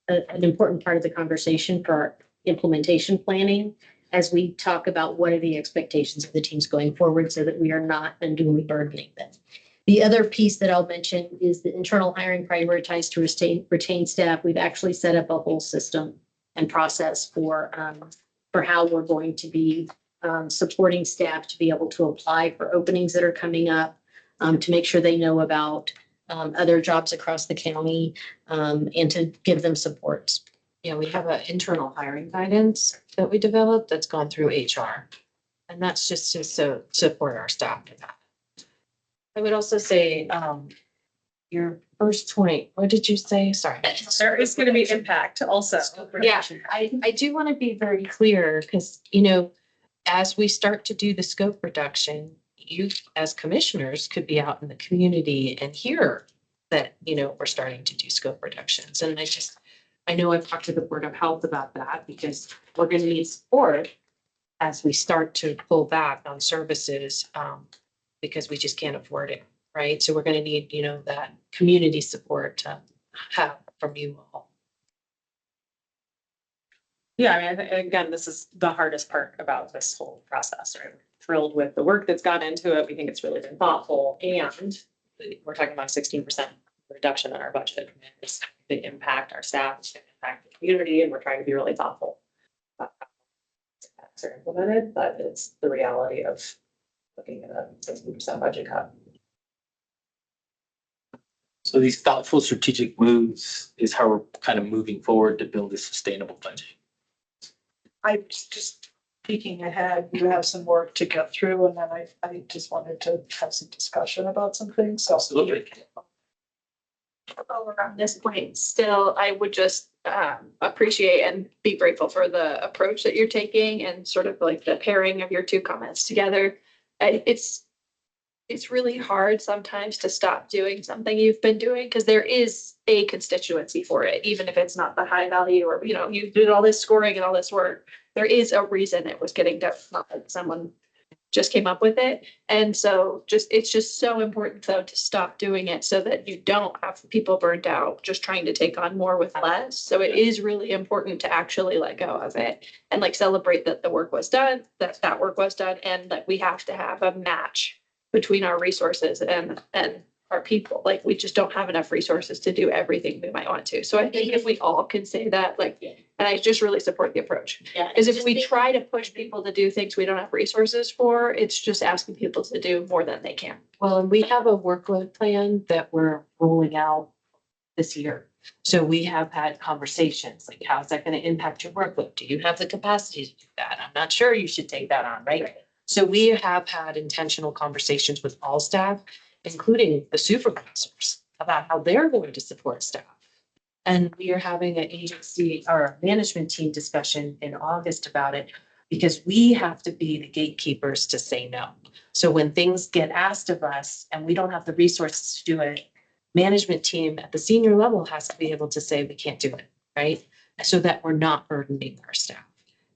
S3: an important part of the conversation for our implementation planning as we talk about what are the expectations of the teams going forward so that we are not unduly burdening them. The other piece that I'll mention is the internal hiring prioritized to retain staff. We've actually set up a whole system and process for how we're going to be supporting staff to be able to apply for openings that are coming up, to make sure they know about other jobs across the county, and to give them supports
S5: Yeah, we have an internal hiring guidance that we developed that's gone through HR. And that's just to support our staff in that. I would also say, your first point, what did you say? Sorry.
S1: There is going to be impact also.
S5: Yeah, I do want to be very clear because, as we start to do the scope reduction, you as commissioners could be out in the community and hear that, we're starting to do scope reductions. And I know I've talked to the Board of Health about that because we're going to need support as we start to pull back on services, because we just can't afford it, right? So we're going to need, that community support to have from you all.
S1: Yeah, I mean, again, this is the hardest part about this whole process, right? We're thrilled with the work that's gone into it. We think it's really been thoughtful, and we're talking about 16% reduction in our budget. It's going to impact our staff, it's going to impact the community, and we're trying to be really thoughtful about how it's implemented, but it's the reality of looking at a 60% budget cut.
S2: So these thoughtful strategic moves is how we're kind of moving forward to build a sustainable budget.
S4: I'm just peeking ahead, you have some work to get through, and then I just wanted to have some discussion about some things, so.
S2: Absolutely.
S7: Over on this point, still, I would just appreciate and be grateful for the approach that you're taking and sort of like the pairing of your two comments together. It's really hard sometimes to stop doing something you've been doing because there is a constituency for it, even if it's not the high value or, you did all this scoring and all this work. There is a reason it was getting done, not that someone just came up with it. And so it's just so important though to stop doing it so that you don't have people burnt out just trying to take on more with less. So it is really important to actually let go of it and like celebrate that the work was done, that work was done, and that we have to have a match between our resources and our people. Like we just don't have enough resources to do everything we might want to. So I think if we all can say that, like, and I just really support the approach.
S3: Yeah.
S7: Is if we try to push people to do things we don't have resources for, it's just asking people to do more than they can.
S5: Well, and we have a workload plan that we're rolling out this year. So we have had conversations, like how's that going to impact your workload? Do you have the capacity to do that? I'm not sure you should take that on, right? So we have had intentional conversations with all staff, including the supervisors, about how they're going to support staff. And we are having an agency or management team discussion in August about it because we have to be the gatekeepers to say no. So when things get asked of us and we don't have the resources to do it, management team at the senior level has to be able to say we can't do it, right? So that we're not burdening our staff.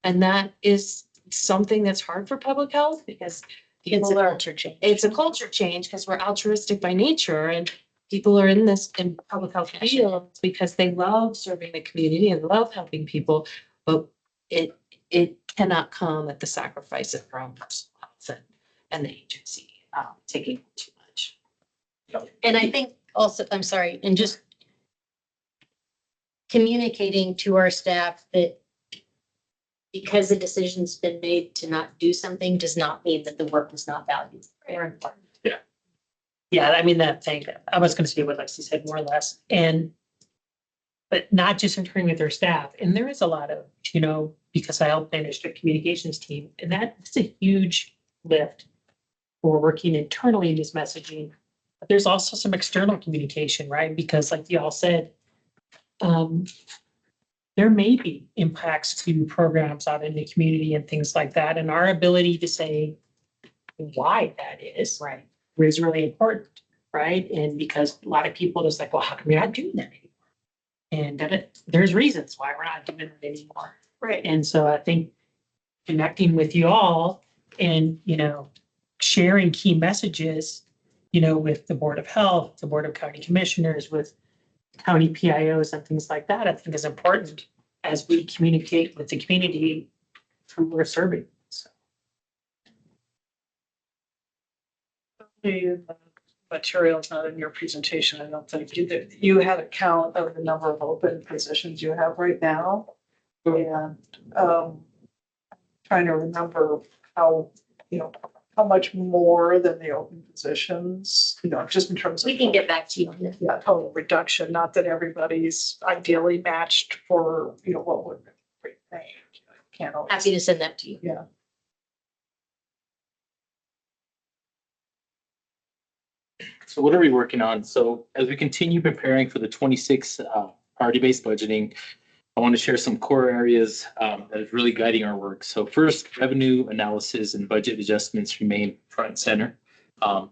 S5: And that is something that's hard for public health because
S3: It's a culture change.
S5: it's a culture change because we're altruistic by nature and people are in public health fields because they love serving the community and love helping people, but it cannot come at the sacrifice of our own personal health and the agency taking too much.
S3: And I think also, I'm sorry, and just communicating to our staff that because a decision's been made to not do something does not mean that the work was not valued or important.
S8: Yeah, I mean, that thing, I was gonna say what Lexi said, more or less, but not just interning with their staff, and there is a lot of, because I help manage the communications team, and that's a huge lift for working internally in this messaging. But there's also some external communication, right? Because like you all said, there may be impacts to programs out in the community and things like that, and our ability to say why that is.
S5: Right.
S8: Is really important, right? And because a lot of people just like, well, how come you're not doing that anymore? And there's reasons why we're not doing it anymore.
S7: Right.
S8: And so I think connecting with you all and, sharing key messages, with the Board of Health, the Board of County Commissioners, with county PIOs and things like that, I think is important as we communicate with the community who we're serving. So.
S4: The materials not in your presentation, I don't think. You had a count of the number of open positions you have right now. And trying to remember how, how much more than the open positions, just in terms of.
S3: We can get back to you on that.
S4: Yeah, total reduction, not that everybody's ideally matched for, what would be great. Can't always.
S3: Happy to send that to you.
S4: Yeah.
S2: So what are we working on? So as we continue preparing for the 26 priority-based budgeting, I want to share some core areas that is really guiding our work. So first, revenue analysis and budget adjustments remain front and center.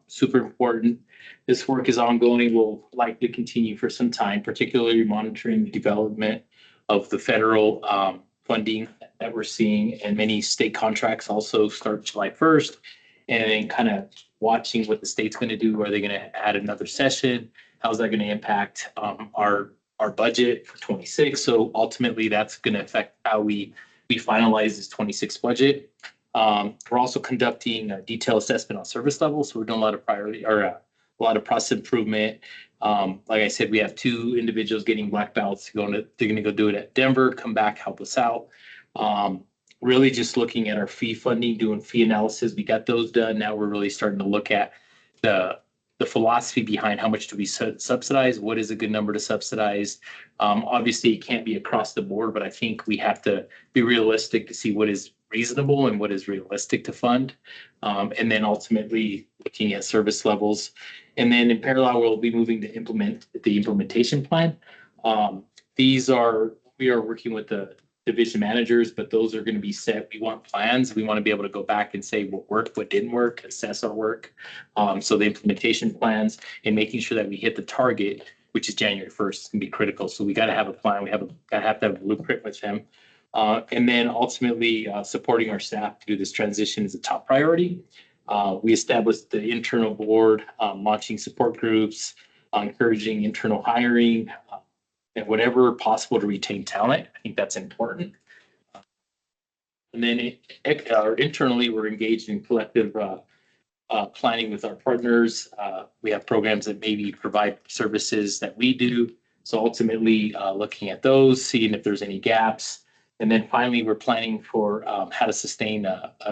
S2: Super important. This work is ongoing, will likely continue for some time, particularly monitoring the development of the federal funding that we're seeing, and many state contracts also start July 1st. And then kind of watching what the state's going to do. Are they going to add another session? How's that going to impact our budget for 26? So ultimately, that's going to affect how we finalize this 26 budget. We're also conducting a detailed assessment on service levels. So we're doing a lot of priority or a lot of process improvement. Like I said, we have 2 individuals getting black belts. They're going to go do it at Denver, come back, help us out. Really just looking at our fee funding, doing fee analysis. We got those done. Now we're really starting to look at the philosophy behind how much do we subsidize? What is a good number to subsidize? Obviously, it can't be across the board, but I think we have to be realistic to see what is reasonable and what is realistic to fund. And then ultimately looking at service levels. And then in parallel, we'll be moving to implement the implementation plan. We are working with the division managers, but those are going to be set. We want plans. We want to be able to go back and say what worked, what didn't work, assess our work. So the implementation plans and making sure that we hit the target, which is January 1st, can be critical. So we got to have a plan. We have to have a blueprint with them. And then ultimately supporting our staff to do this transition is a top priority. We established the internal board, launching support groups, encouraging internal hiring, and whatever possible to retain talent. I think that's important. And then internally, we're engaged in collective planning with our partners. We have programs that maybe provide services that we do. So ultimately, looking at those, seeing if there's any gaps. And then finally, we're planning for how to sustain,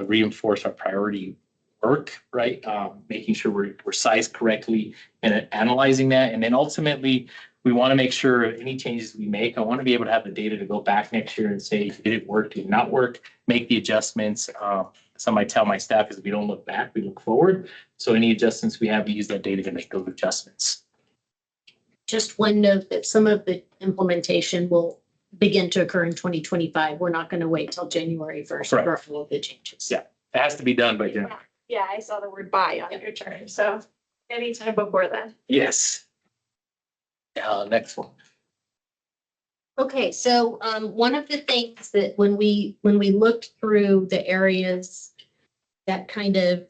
S2: reinforce our priority work, right? Making sure we're sized correctly and analyzing that. And then ultimately, we want to make sure any changes we make, I want to be able to have the data to go back next year and say, did it work, did it not work, make the adjustments. Some I tell my staff is we don't look back, we look forward. So any adjustments we have, we use that data to make those adjustments.
S3: Just one note that some of the implementation will begin to occur in 2025. We're not going to wait till January 1st
S2: Correct.
S3: for all of the changes.
S2: Yeah. It has to be done by then.
S7: Yeah, I saw the word buy on your turn, so anytime before then.
S2: Yes. Next one.
S3: Okay, so one of the things that when we looked through the areas that kind of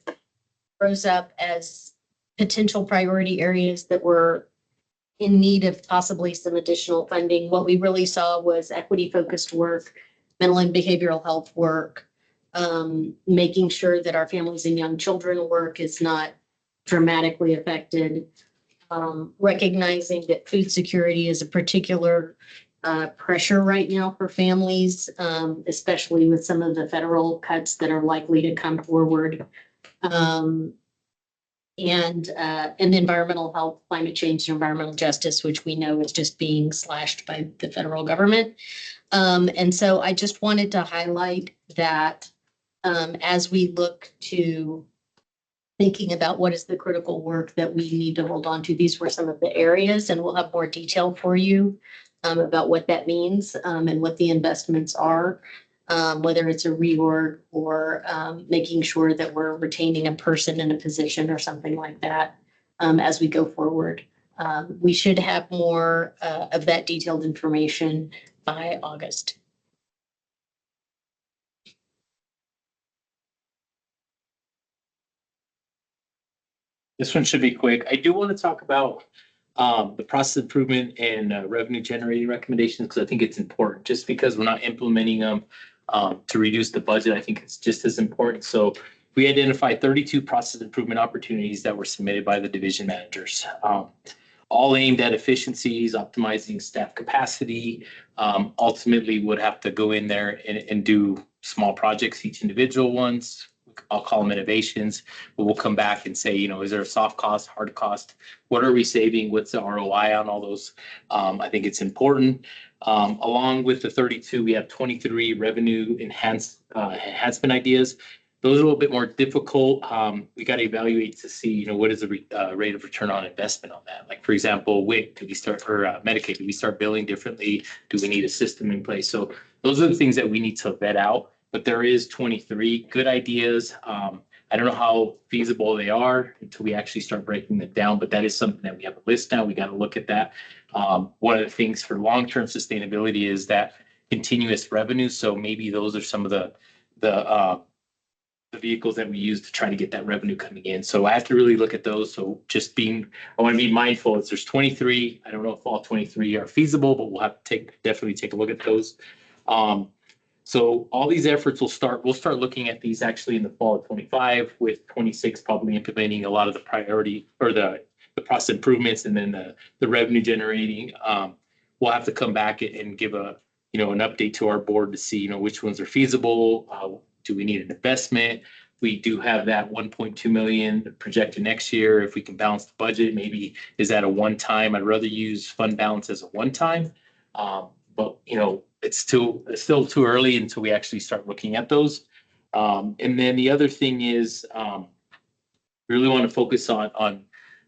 S3: rose up as potential priority areas that were in need of possibly some additional funding, what we really saw was equity-focused work, mental and behavioral health work, making sure that our families and young children work is not dramatically affected, recognizing that food security is a particular pressure right now for families, especially with some of the federal cuts that are likely to come forward. And environmental health, climate change, and environmental justice, which we know is just being slashed by the federal government. And so I just wanted to highlight that as we look to thinking about what is the critical work that we need to hold on to, these were some of the areas, and we'll have more detail for you about what that means and what the investments are. Whether it's a reorg or making sure that we're retaining a person in a position or something like that as we go forward. We should have more of that detailed information by August.
S2: This one should be quick. I do want to talk about the process improvement and revenue generating recommendations because I think it's important. Just because we're not implementing them to reduce the budget, I think it's just as important. So we identified 32 process improvement opportunities that were submitted by the division managers, all aimed at efficiencies, optimizing staff capacity. Ultimately, would have to go in there and do small projects, each individual ones I'll call them innovations, but we'll come back and say, you know, is there a soft cost, hard cost? What are we saving? What's the ROI on all those? I think it's important. Along with the 32, we have 23 revenue enhancement ideas. Those are a little bit more difficult. We got to evaluate to see, you know, what is the rate of return on investment on that? Like, for example, WIC, do we start, or Medicaid, do we start billing differently? Do we need a system in place? So those are the things that we need to vet out. But there is 23 good ideas. I don't know how feasible they are until we actually start breaking them down, but that is something that we have a list now. We got to look at that. One of the things for long-term sustainability is that continuous revenue. So maybe those are some of the vehicles that we use to try to get that revenue coming in. So I have to really look at those. So I want to be mindful as there's 23. I don't know if all 23 are feasible, but we'll have to definitely take a look at those. So all these efforts we'll start looking at these actually in the fall of 25, with 26 probably implementing a lot of the priority or the process improvements, and then the revenue generating. We'll have to come back and give an update to our board to see, which ones are feasible. Do we need an investment? We do have that 1.2 million projected next year. If we can balance the budget, maybe is that a one-time? I'd rather use fund balance as a one-time. But it's still too early until we actually start looking at those. And then the other thing is really want to focus on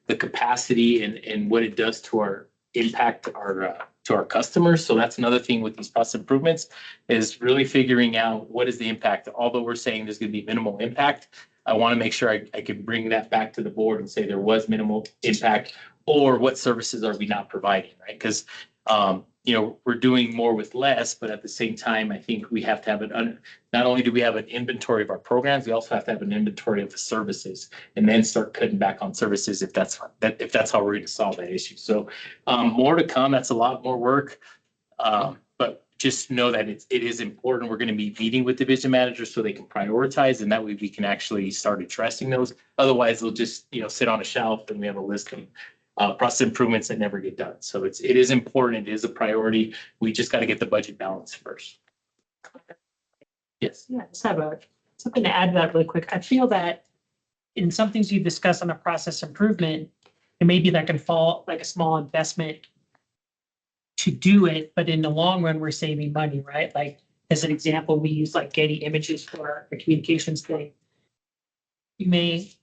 S2: the capacity and what it does to our impact to our customers. So that's another thing with these process improvements, is really figuring out what is the impact. Although we're saying there's going to be minimal impact, I want to make sure I can bring that back to the board and say there was minimal impact, or what services are we not providing, right? Because we're doing more with less, but at the same time, I think we have to have not only do we have an inventory of our programs, we also have to have an inventory of the services, and then start cutting back on services if that's how we're going to solve that issue. So more to come. That's a lot more work, but just know that it is important. We're going to be meeting with division managers so they can prioritize, and that way we can actually start addressing those. Otherwise, they'll just sit on a shelf and we have a list of process improvements that never get done. So it is important. It is a priority. We just got to get the budget balance first. Yes.
S8: Yeah, I just have something to add to that really quick. I feel that in some things you discuss on a process improvement, and maybe that can fall like a small investment to do it, but in the long run, we're saving money, right? Like as an example, we use like Getty Images for our communications thing. We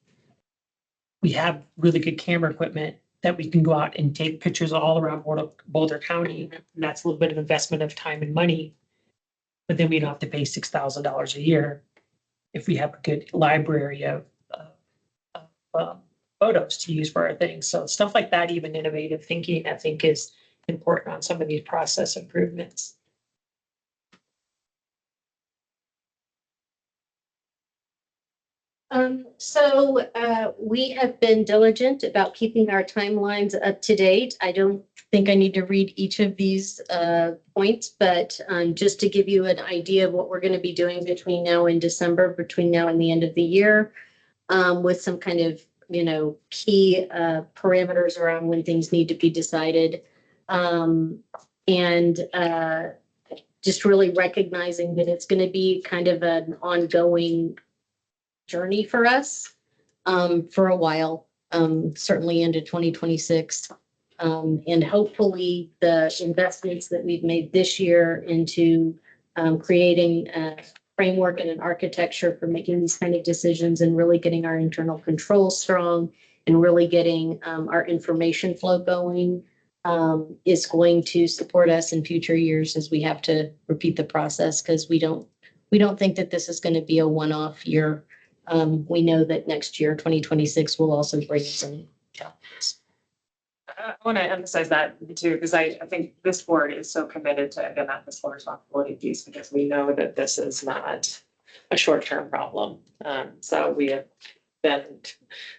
S8: have really good camera equipment that we can go out and take pictures all around Boulder County. And that's a little bit of investment of time and money. But then we don't have to pay $6,000 a year if we have a good library of photos to use for our things. So stuff like that, even innovative thinking, I think is important on some of these process improvements.
S3: We have been diligent about keeping our timelines up to date. I don't think I need to read each of these points, but just to give you an idea of what we're going to be doing between now and December, between now and the end of the year, with some kind of key parameters around when things need to be decided, and just really recognizing that it's going to be kind of an ongoing journey for us for a while, certainly into 2026. And hopefully the investments that we've made this year into creating a framework and an architecture for making these kind of decisions and really getting our internal controls strong and really getting our information flow going is going to support us in future years as we have to repeat the process, because we don't think that this is going to be a one-off year. We know that next year, 2026, will also bring some challenges.
S1: I want to emphasize that too, because I think this board is so committed to, again, that fiscal responsibility piece, because we know that this is not a short-term problem. So we have been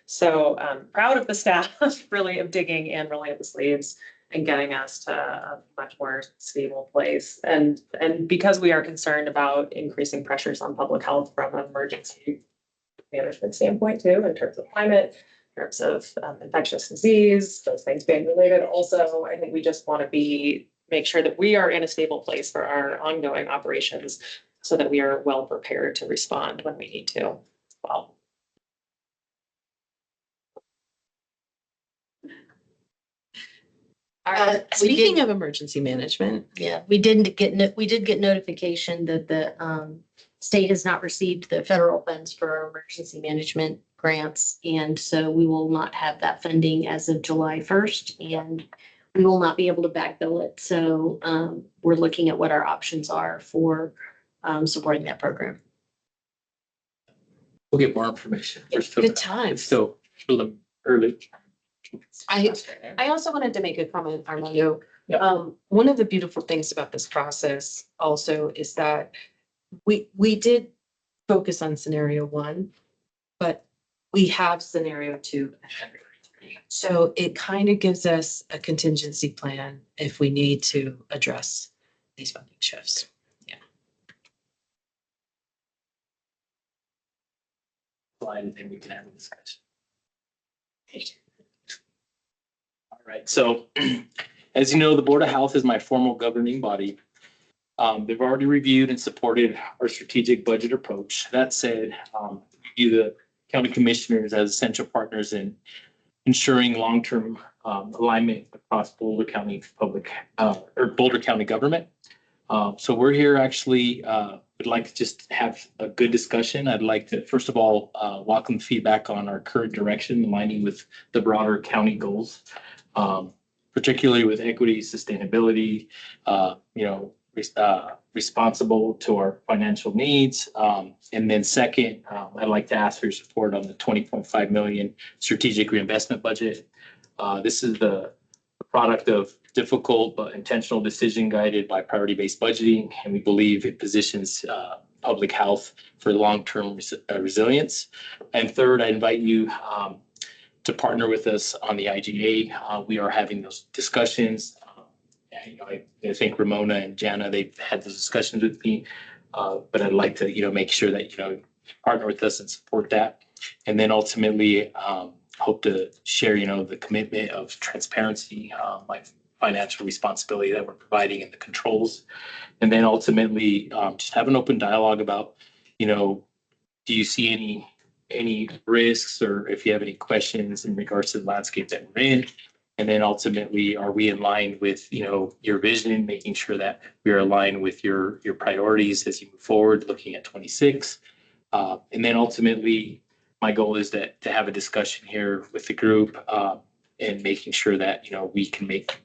S1: so proud of the staff, really, of digging in really at the sleeves and getting us to a much more stable place. And because we are concerned about increasing pressures on public health from an emergency management standpoint too, in terms of climate, in terms of infectious disease, those things being related. Also, I think we just want to make sure that we are in a stable place for our ongoing operations so that we are well prepared to respond when we need to.
S2: Wow.
S5: Speaking of emergency management,
S3: Yeah, we did get notification that the state has not received the federal funds for our emergency management grants. And so we will not have that funding as of July 1st, and we will not be able to backbill it. So we're looking at what our options are for supporting that program.
S2: We'll get more information. We're still-
S5: good times.
S2: It's still early.
S5: I also wanted to make a comment, Armando.
S2: Yeah.
S5: One of the beautiful things about this process also is that we did focus on scenario one, but we have scenario two. So it kind of gives us a contingency plan if we need to address these funding shifts.
S2: Slide and we can have a discussion. All right, so as you know, the Board of Health is my formal governing body. They've already reviewed and supported our strategic budget approach. That said, we view the county commissioners as essential partners in ensuring long-term alignment across Boulder County Boulder County government. So we're here actually, would like to just have a good discussion. I'd like to, first of all, welcome feedback on our current direction, aligning with the broader county goals, particularly with equity, sustainability, responsible to our financial needs. And then second, I'd like to ask for your support on the 20.5 million strategic reinvestment budget. This is the product of difficult but intentional decision guided by priority-based budgeting, and we believe it positions public health for long-term resilience. And third, I invite you to partner with us on the IGA. We are having those discussions. I think Ramona and Jana, they've had those discussions with me, but I'd like to, make sure that, partner with us and support that. And then ultimately, hope to share, the commitment of transparency, like financial responsibility that we're providing in the controls. And then ultimately, just have an open dialogue about, do you see any risks, or if you have any questions in regards to the landscape that we're in? And then ultimately, are we in line with, your vision, making sure that we are aligned with your priorities as you move forward, looking at 26. And then ultimately, my goal is to have a discussion here with the group and making sure that, we can make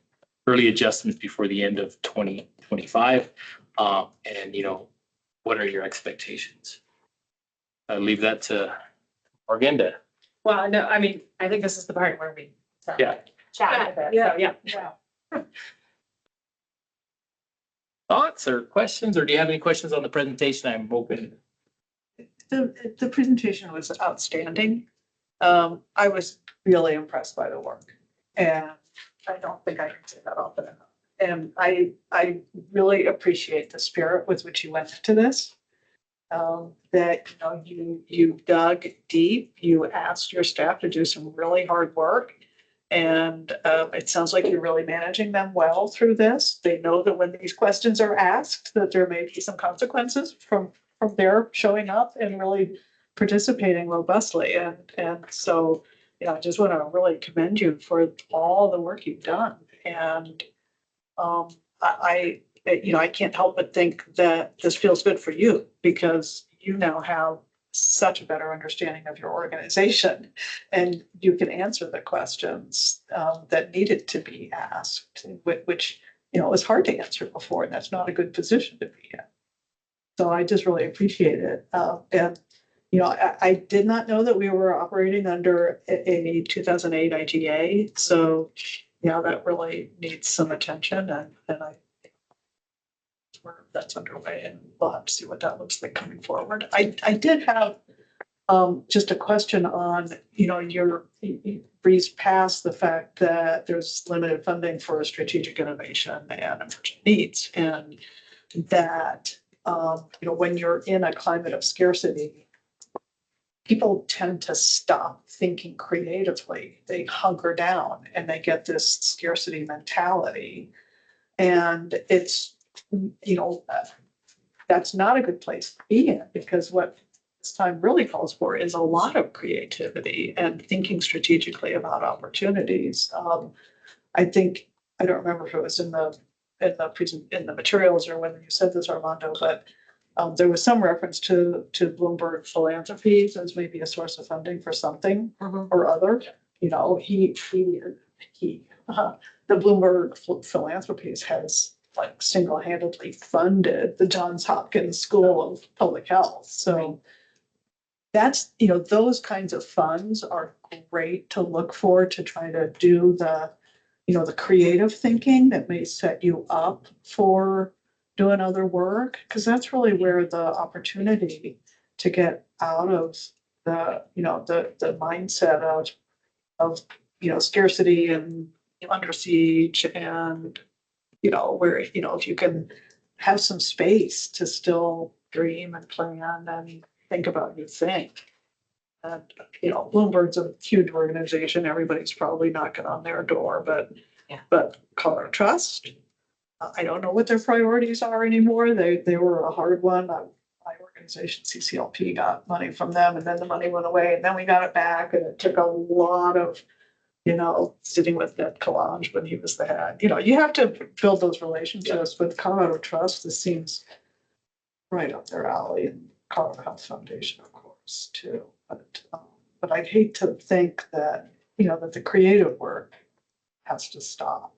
S2: early adjustments before the end of 2025. And, what are your expectations? I'll leave that to Morgenda.
S1: Well, no, I mean, I think this is the part where we
S2: Yeah.
S1: chat a bit. So, yeah.
S4: Wow.
S2: Thoughts or questions, or do you have any questions on the presentation? I'm open.
S4: The presentation was outstanding. I was really impressed by the work, and I don't think I can say that often enough. And I really appreciate the spirit with which you went into this. That you dug deep, you asked your staff to do some really hard work. And it sounds like you're really managing them well through this. They know that when these questions are asked, that there may be some consequences from their showing up and really participating robustly. And so, I just want to really commend you for all the work you've done. And I can't help but think that this feels good for you, because you now have such a better understanding of your organization, and you can answer the questions that needed to be asked, which was hard to answer before, and that's not a good position to be in. So I just really appreciate it. And I did not know that we were operating under a 2008 IGA, so that really needs some attention, and I that's underway, and we'll have to see what that looks like coming forward. I did have just a question on, your breezed past the fact that there's limited funding for strategic innovation and emerging needs, and that when you're in a climate of scarcity, people tend to stop thinking creatively. They hunker down and they get this scarcity mentality, and it's that's not a good place to be in, because what this time really calls for is a lot of creativity and thinking strategically about opportunities. I think, I don't remember if it was in the materials or whether you said this, Armando, but there was some reference to Bloomberg philanthropies as maybe a source of funding for something or other. You know, the Bloomberg philanthropies has like single-handedly funded the Johns Hopkins School of Public Health. So that's, you know, those kinds of funds are great to look for to try to do the, you know, the creative thinking that may set you up for doing other work, because that's really where the opportunity to get out of the, you know, the mindset of, you know, scarcity and under siege and, you know, where, you know, if you can have some space to still dream and plan and think about new things. And, you know, Bloomberg's a huge organization. Everybody's probably knocking on their door, but Colorado Trust, I don't know what their priorities are anymore. They were a hard one. My organization, CCLP, got money from them, and then the money went away, and then we got it back, and it took a lot of, you know, sitting with Ned Kalange when he was the head. You know, you have to build those relationships with Colorado Trust. This seems right up their alley, and Colorado Health Foundation, of course, too. But I'd hate to think that, you know, that the creative work has to stop.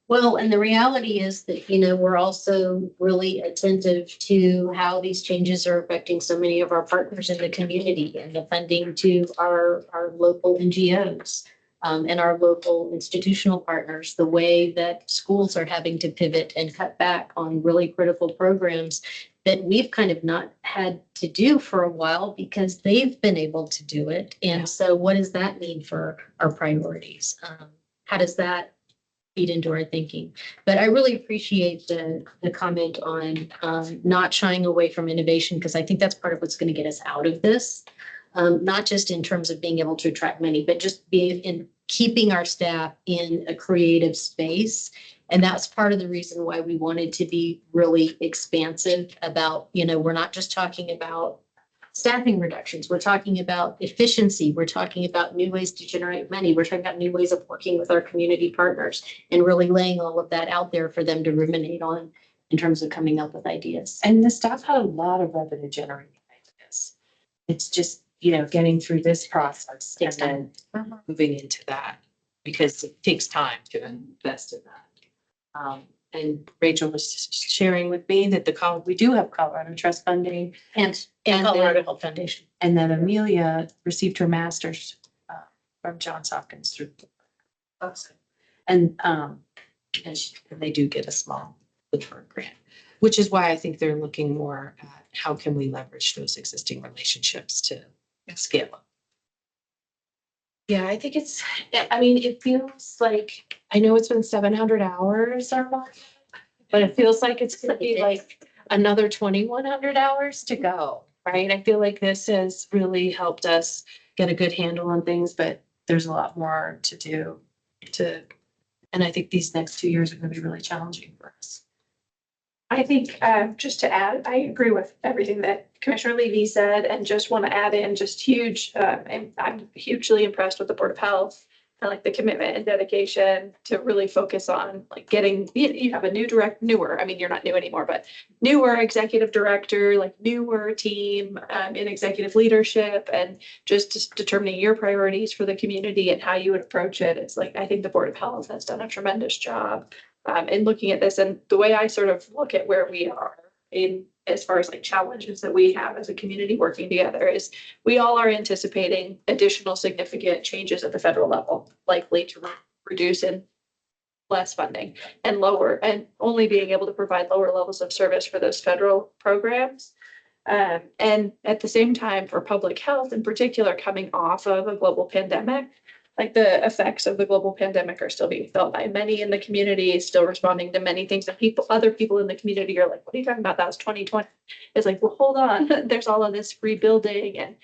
S3: Well, and the reality is that, you know, we're also really attentive to how these changes are affecting so many of our partners in the community and the funding to our local NGOs and our local institutional partners, the way that schools are having to pivot and cut back on really critical programs that we've kind of not had to do for a while because they've been able to do it. And so what does that mean for our priorities? How does that feed into our thinking? But I really appreciate the comment on not shying away from innovation, because I think that's part of what's going to get us out of this. Not just in terms of being able to attract money, but just being in keeping our staff in a creative space. And that's part of the reason why we wanted to be really expansive about, you know, we're not just talking about staffing reductions. We're talking about efficiency. We're talking about new ways to generate money. We're talking about new ways of working with our community partners and really laying all of that out there for them to ruminate on in terms of coming up with ideas.
S5: And the staff had a lot of revenue generating ideas. It's just, you know, getting through this process and then moving into that, because it takes time to invest in that. And Rachel was sharing with me that we do have Colorado Trust funding,
S3: And
S5: And
S3: Colorado
S5: then-
S3: Health Foundation.
S5: and then Amelia received her master's from Johns Hopkins through. And they do get a small Woodford grant, which is why I think they're looking more at how can we leverage those existing relationships to scale up. Yeah, I think it feels like, I know it's been 700 hours or more, but it feels like it's gonna be like another 2,100 hours to go, right? I feel like this has really helped us get a good handle on things, but there's a lot more to do and I think these next 2 years are gonna be really challenging for us.
S7: I think, just to add, I agree with everything that Commissioner Levy said, and just want to add in just huge, and I'm hugely impressed with the Board of Health and like the commitment and dedication to really focus on like getting, you have a newer, I mean, you're not new anymore, but newer executive director, like newer team, in executive leadership, and just determining your priorities for the community and how you would approach it. It's like, I think the Board of Health has done a tremendous job in looking at this. And the way I sort of look at where we are in as far as like challenges that we have as a community working together is we all are anticipating additional significant changes at the federal level, likely to reduce in less funding and and only being able to provide lower levels of service for those federal programs. And at the same time, for public health in particular, coming off of a global pandemic, like the effects of the global pandemic are still being felt by many in the community, still responding to many things that other people in the community are like, what are you talking about? That was 2020. It's like, well, hold on. There's all of this rebuilding and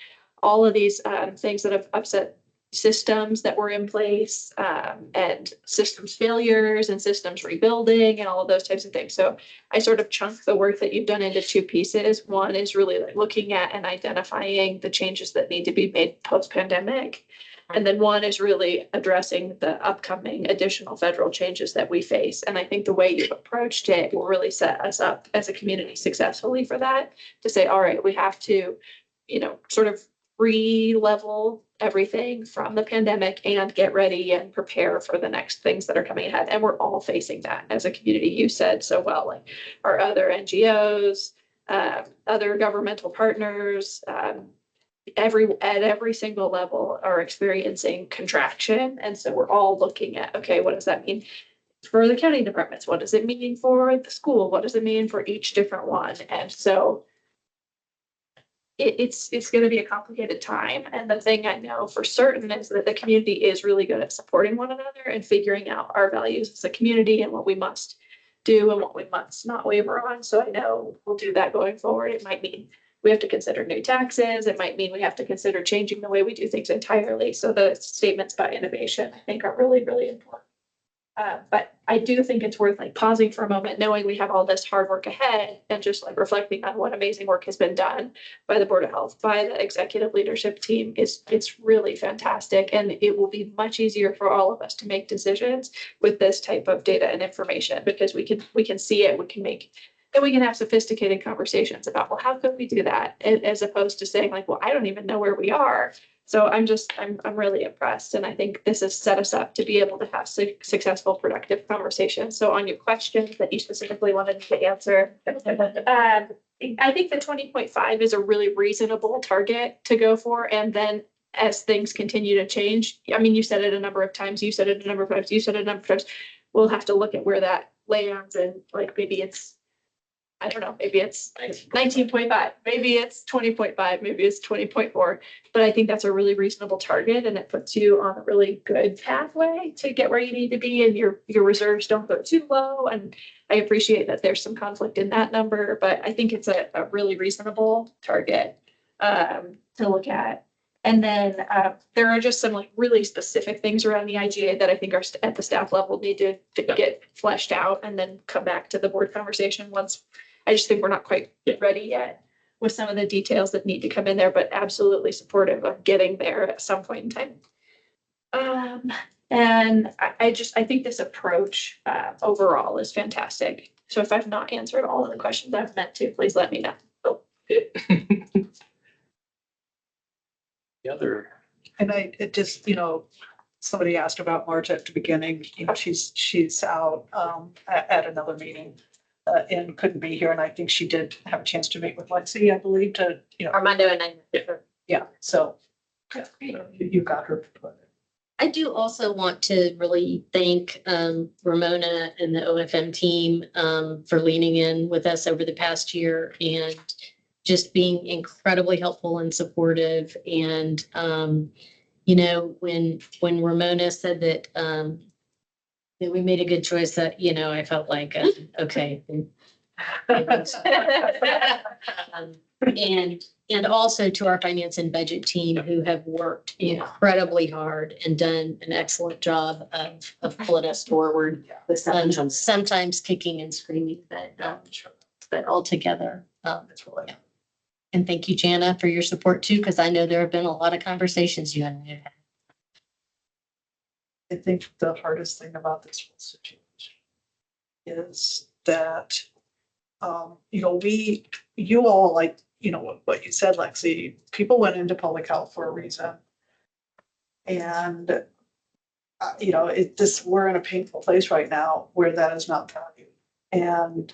S7: all of these things that have upset systems that were in place, and systems failures and systems rebuilding and all of those types of things. So I sort of chunk the work that you've done into two pieces. One is really like looking at and identifying the changes that need to be made post-pandemic. And then one is really addressing the upcoming additional federal changes that we face. And I think the way you've approached it will really set us up as a community successfully for that, to say, all right, we have to, sort of re-level everything from the pandemic and get ready and prepare for the next things that are coming ahead. And we're all facing that as a community. You said so well, like our other NGOs, other governmental partners, at every single level are experiencing contraction. And so we're all looking at, okay, what does that mean for the county departments? What does it mean for the school? What does it mean for each different one? And so it's going to be a complicated time. And the thing I know for certain is that the community is really good at supporting one another and figuring out our values as a community and what we must do and what we must not waver on. So I know we'll do that going forward. It might mean we have to consider new taxes. It might mean we have to consider changing the way we do things entirely. So the statements about innovation, I think, are really, really important. But I do think it's worth like pausing for a moment, knowing we have all this hard work ahead and just like reflecting on what amazing work has been done by the Board of Health, by the executive leadership team. It's really fantastic. And it will be much easier for all of us to make decisions with this type of data and information, because we can see it, we can have sophisticated conversations about, well, how could we do that? As opposed to saying like, well, I don't even know where we are. So I'm really impressed. And I think this has set us up to be able to have successful, productive conversations. So on your questions that you specifically wanted to answer, I think the 20.5 is a really reasonable target to go for. And then as things continue to change, I mean, you said it a number of times, we'll have to look at where that lands, and like, maybe it's, I don't know, maybe it's 19.5, maybe it's 20.5, maybe it's 20.4, but I think that's a really reasonable target, and it puts you on a really good pathway to get where you need to be, and your reserves don't go too low. And I appreciate that there's some conflict in that number, but I think it's a really reasonable target to look at. And then there are just some like really specific things around the IGA that I think are at the staff level need to get fleshed out, and then come back to the board conversation once. I just think we're not quite ready yet with some of the details that need to come in there, but absolutely supportive of getting there at some point in time. And I think this approach overall is fantastic. So if I've not answered all of the questions I've meant to, please let me know.
S2: The other,
S4: And it just, somebody asked about March at the beginning, she's out at another meeting and couldn't be here. And I think she did have a chance to meet with Lexi, I believe, to,
S6: Armando and I.
S4: yeah, so you got her.
S3: I do also want to really thank Ramona and the OFM team for leaning in with us over the past year and just being incredibly helpful and supportive. And when Ramona said that we made a good choice, that I felt like okay. And also to our finance and budget team, who have worked incredibly hard and done an excellent job of pulling us forward. Sometimes kicking and screaming, but all together. And thank you, Jana, for your support too, because I know there have been a lot of conversations you and I have had.
S4: I think the hardest thing about this whole situation is that, you all, like, what you said, Lexi, people went into public health for a reason. And, we're in a painful place right now where that is not valued. And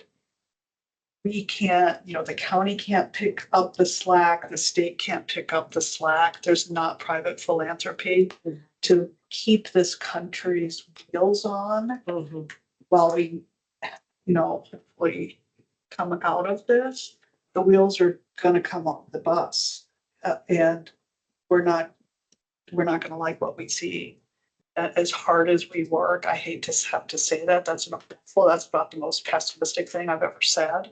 S4: we can't, the county can't pick up the slack, the state can't pick up the slack. There's not private philanthropy to keep this country's wheels on while we, hopefully come out of this. The wheels are gonna come off the bus, and we're not gonna like what we see. As hard as we work, I hate to have to say that. That's about the most pessimistic thing I've ever said.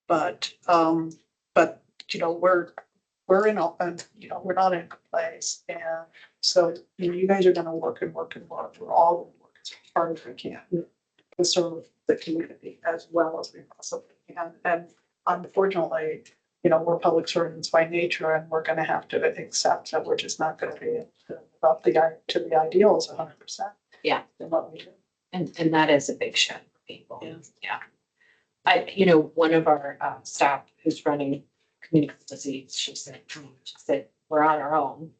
S4: But we're we're in, and, you know, we're not in a place. And so, you know, you guys are gonna work and work and work. We're all gonna work as hard as we can to serve the community as well as we possibly can. And unfortunately, you know, we're public servants by nature, and we're gonna have to accept that we're just not gonna be able to live up to the ideals 100%.
S5: Yeah.
S4: In what we do.
S5: And that is a big shift for people.
S4: Yeah.
S5: Yeah. One of our staff who's running community disease, she said, we're on our own.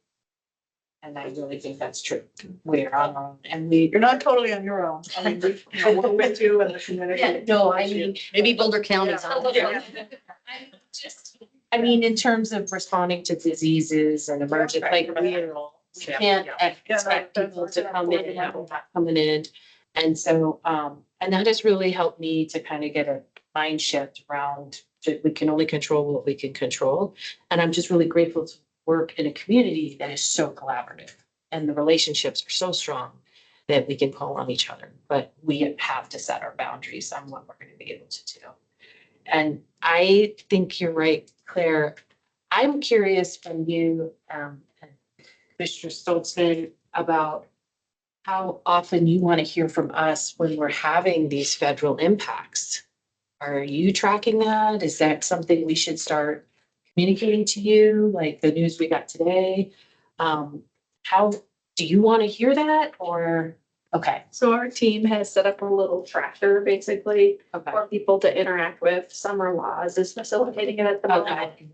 S5: And I really think that's true. We're on our own and
S4: You're not totally on your own. I mean, we're with you in the community.
S3: Yeah, no, I mean, maybe Boulder County's on.
S4: Yeah.
S5: I mean, in terms of responding to diseases and emergent, like we can't expect people to come in and not coming in. And so, and that has really helped me to kind of get a mind shift around that we can only control what we can control. And I'm just really grateful to work in a community that is so collaborative and the relationships are so strong that we can call on each other, but we have to set our boundaries on what we're going to be able to do. And I think you're right, Claire. I'm curious from you, Mr. Stoltzman, about how often you want to hear from us when we're having these federal impacts. Are you tracking that? Is that something we should start communicating to you, like the news we got today? How do you want to hear that or? Okay,
S7: So our team has set up a little tracker basically
S5: okay,
S7: for people to interact with. Summer Laws is facilitating it at the moment.
S5: okay.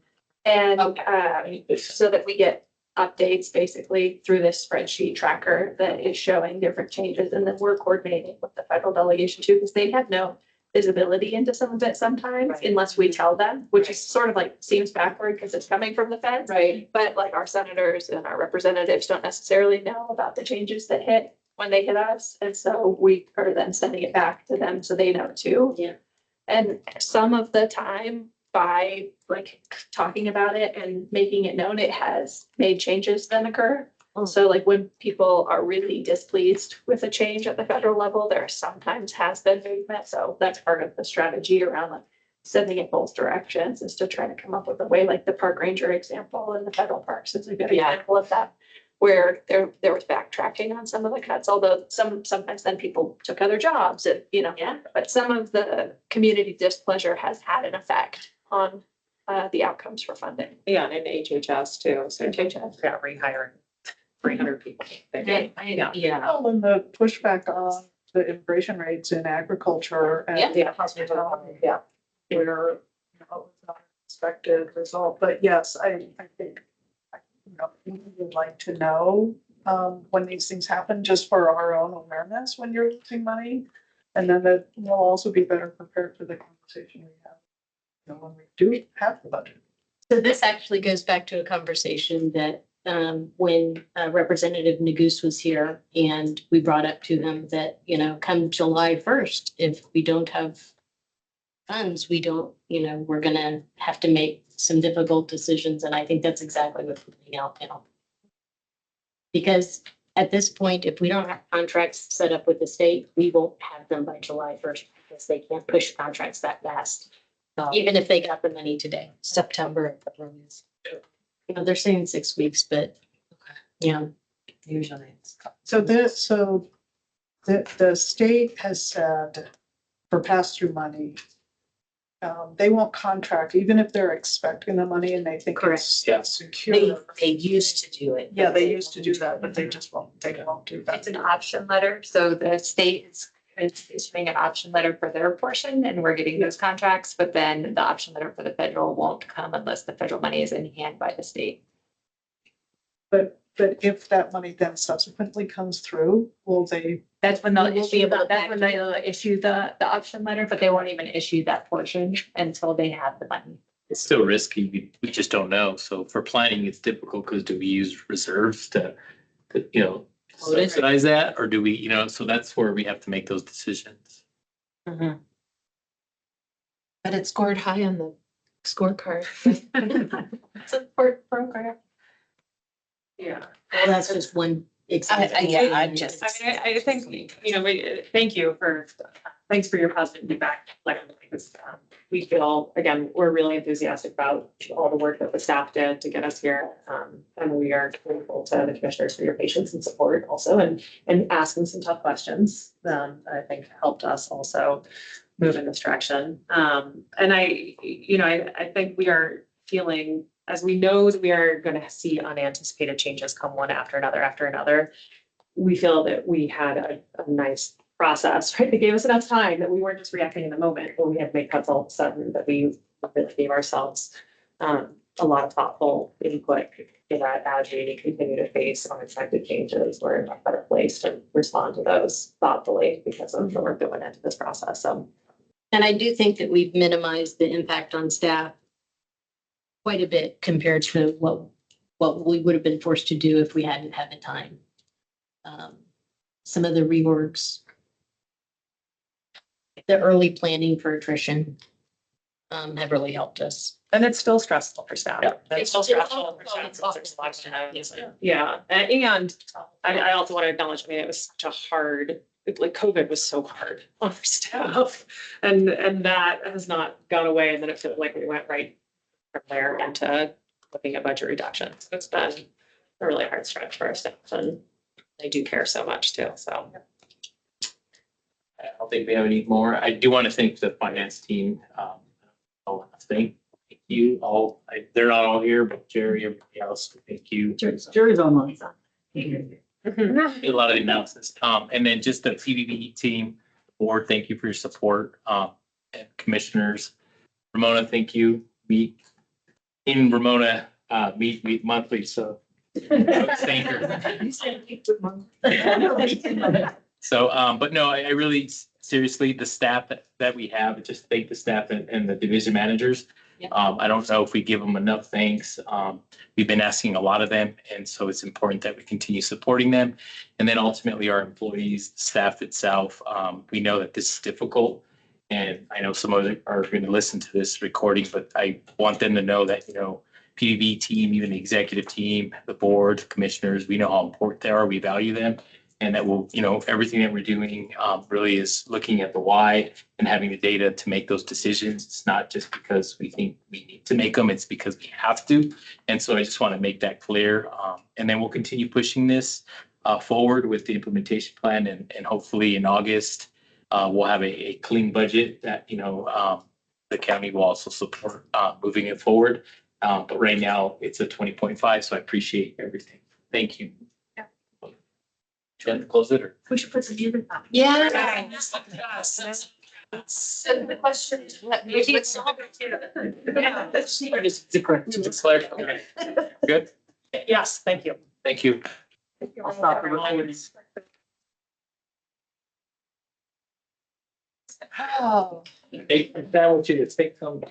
S7: And
S5: Okay.
S7: so that we get updates basically through this spreadsheet tracker that is showing different changes. And then we're coordinating with the federal delegation too, because they have no visibility into some of it sometimes
S5: Right.
S7: unless we tell them, which is sort of like seems backward because it's coming from the feds.
S5: Right.
S7: But like our senators and our representatives don't necessarily know about the changes that hit when they hit us. And so we are then sending it back to them so they know too.
S3: Yeah.
S7: And some of the time by like talking about it and making it known, it has made changes then occur.
S3: Oh.
S7: So like when people are really displeased with a change at the federal level, there sometimes has been movement. So that's part of the strategy around like sending it both directions is to try to come up with a way, like the park ranger example in the federal parks is a good
S5: Yeah.
S7: example of that. Where there was backtracking on some of the cuts, although sometimes then people took other jobs and,
S5: Yeah.
S7: but some of the community displeasure has had an effect on the outcomes for funding.
S1: Yeah, and HHS too, so
S7: HHS.
S1: got rehiring 300 people.
S5: Yeah.
S4: Well, and the pushback on the immigration rates in agriculture and
S5: Yeah.
S4: hospitality, where, you know, it's not an expected result. But yes, I think, you know, we would like to know when these things happen, just for our own awareness when you're losing money. And then that we'll also be better prepared for the conversation we have, you know, when we do have the budget.
S3: So this actually goes back to a conversation that when Representative Nagus was here and we brought up to him that, come July 1st, if we don't have funds, we don't, we're gonna have to make some difficult decisions. And I think that's exactly what's playing out now. Because at this point, if we don't have contracts set up with the state, we won't have them by July 1st because they can't push contracts that fast. Even if they got the money today, September. They're saying 6 weeks, but
S5: Usually it's.
S4: So the state has said for pass-through money, they won't contract even if they're expecting the money and they think it's
S2: Yeah.
S4: secure.
S5: They used to do it.
S4: Yeah, they used to do that, but they won't do that.
S1: It's an option letter, so the state is issuing an option letter for their portion, and we're getting those contracts, but then the option letter for the federal won't come unless the federal money is in hand by the state.
S4: But if that money then subsequently comes through, will they?
S1: That's when they'll
S3: We won't be
S1: issue,
S3: able to
S1: that's when they'll issue the option letter, but they won't even issue that portion until they have the money.
S2: It's still risky. We just don't know. So for planning, it's difficult because do we use reserves to subsidize that? Or do we, so that's where we have to make those decisions.
S5: Mhm. But it scored high on the scorecard.
S7: It's a important program.
S1: Yeah.
S3: well, that's just one example.
S5: I'm just.
S1: I think, thank you for thanks for your positive feedback. Like, because, we feel, again, we're really enthusiastic about all the work that the staff did to get us here. And we are grateful to the commissioners for your patience and support also, and asking some tough questions. I think helped us also move in this direction. And I think we are feeling, as we know that we are going to see unanticipated changes come one after another. We feel that we had a nice process, right? They gave us enough time that we weren't just reacting in the moment, but we had made cuts all of a sudden, that we really gave ourselves a lot of thoughtful input in that as we continue to face unexpected changes. We're in a better place to respond to those thoughtfully because of the work that went into this process. So,
S3: And I do think that we've minimized the impact on staff quite a bit compared to what we would have been forced to do if we hadn't had the time. Some of the reworks, the early planning for attrition, have really helped us.
S1: and it's still stressful for staff.
S2: Yeah.
S1: It's still stressful for staff. Since there's a lot of hands. Yeah, and I also want to acknowledge, I mean, it was such a hard, like COVID was so hard on our staff. And that has not gone away. And then it felt like we went right from there into looking at budget reductions. It's been a really hard stretch for our staff, and they do care so much too, so.
S2: I don't think we have any more. I do want to thank the finance team. Thank you all. They're not all here, but Jerry, everybody else, thank you.
S4: Jerry's online.
S2: A lot of the analysis. And then just the PBB team, board, thank you for your support. And commissioners, Ramona, thank you. In Ramona, meet monthly, so. Thank her. So, but no, I really, seriously, the staff that we have, just thank the staff and the division managers.
S5: Yep.
S2: I don't know if we give them enough thanks. We've been asking a lot of them, and so it's important that we continue supporting them. And then ultimately our employees, the staff itself, we know that this is difficult. And I know some of them are going to listen to this recording, but I want them to know that, PDB team, even the executive team, the board, commissioners, we know how important they are. We value them. And that will, everything that we're doing really is looking at the why and having the data to make those decisions. It's not just because we think we need to make them, it's because we have to. And so I just want to make that clear. And then we'll continue pushing this forward with the implementation plan. And hopefully in August, we'll have a clean budget that, the county will also support moving it forward. But right now it's a 20.5. So I appreciate everything. Thank you. Jen, close it or?
S6: We should put some music on.
S3: Yeah.
S6: So the question is, what music?
S1: Yeah, that's
S2: Just declare. Okay. Good.
S1: Yes, thank you.
S2: Thank you.
S1: I'll stop for
S3: Oh.
S2: Hey, that want you to take some.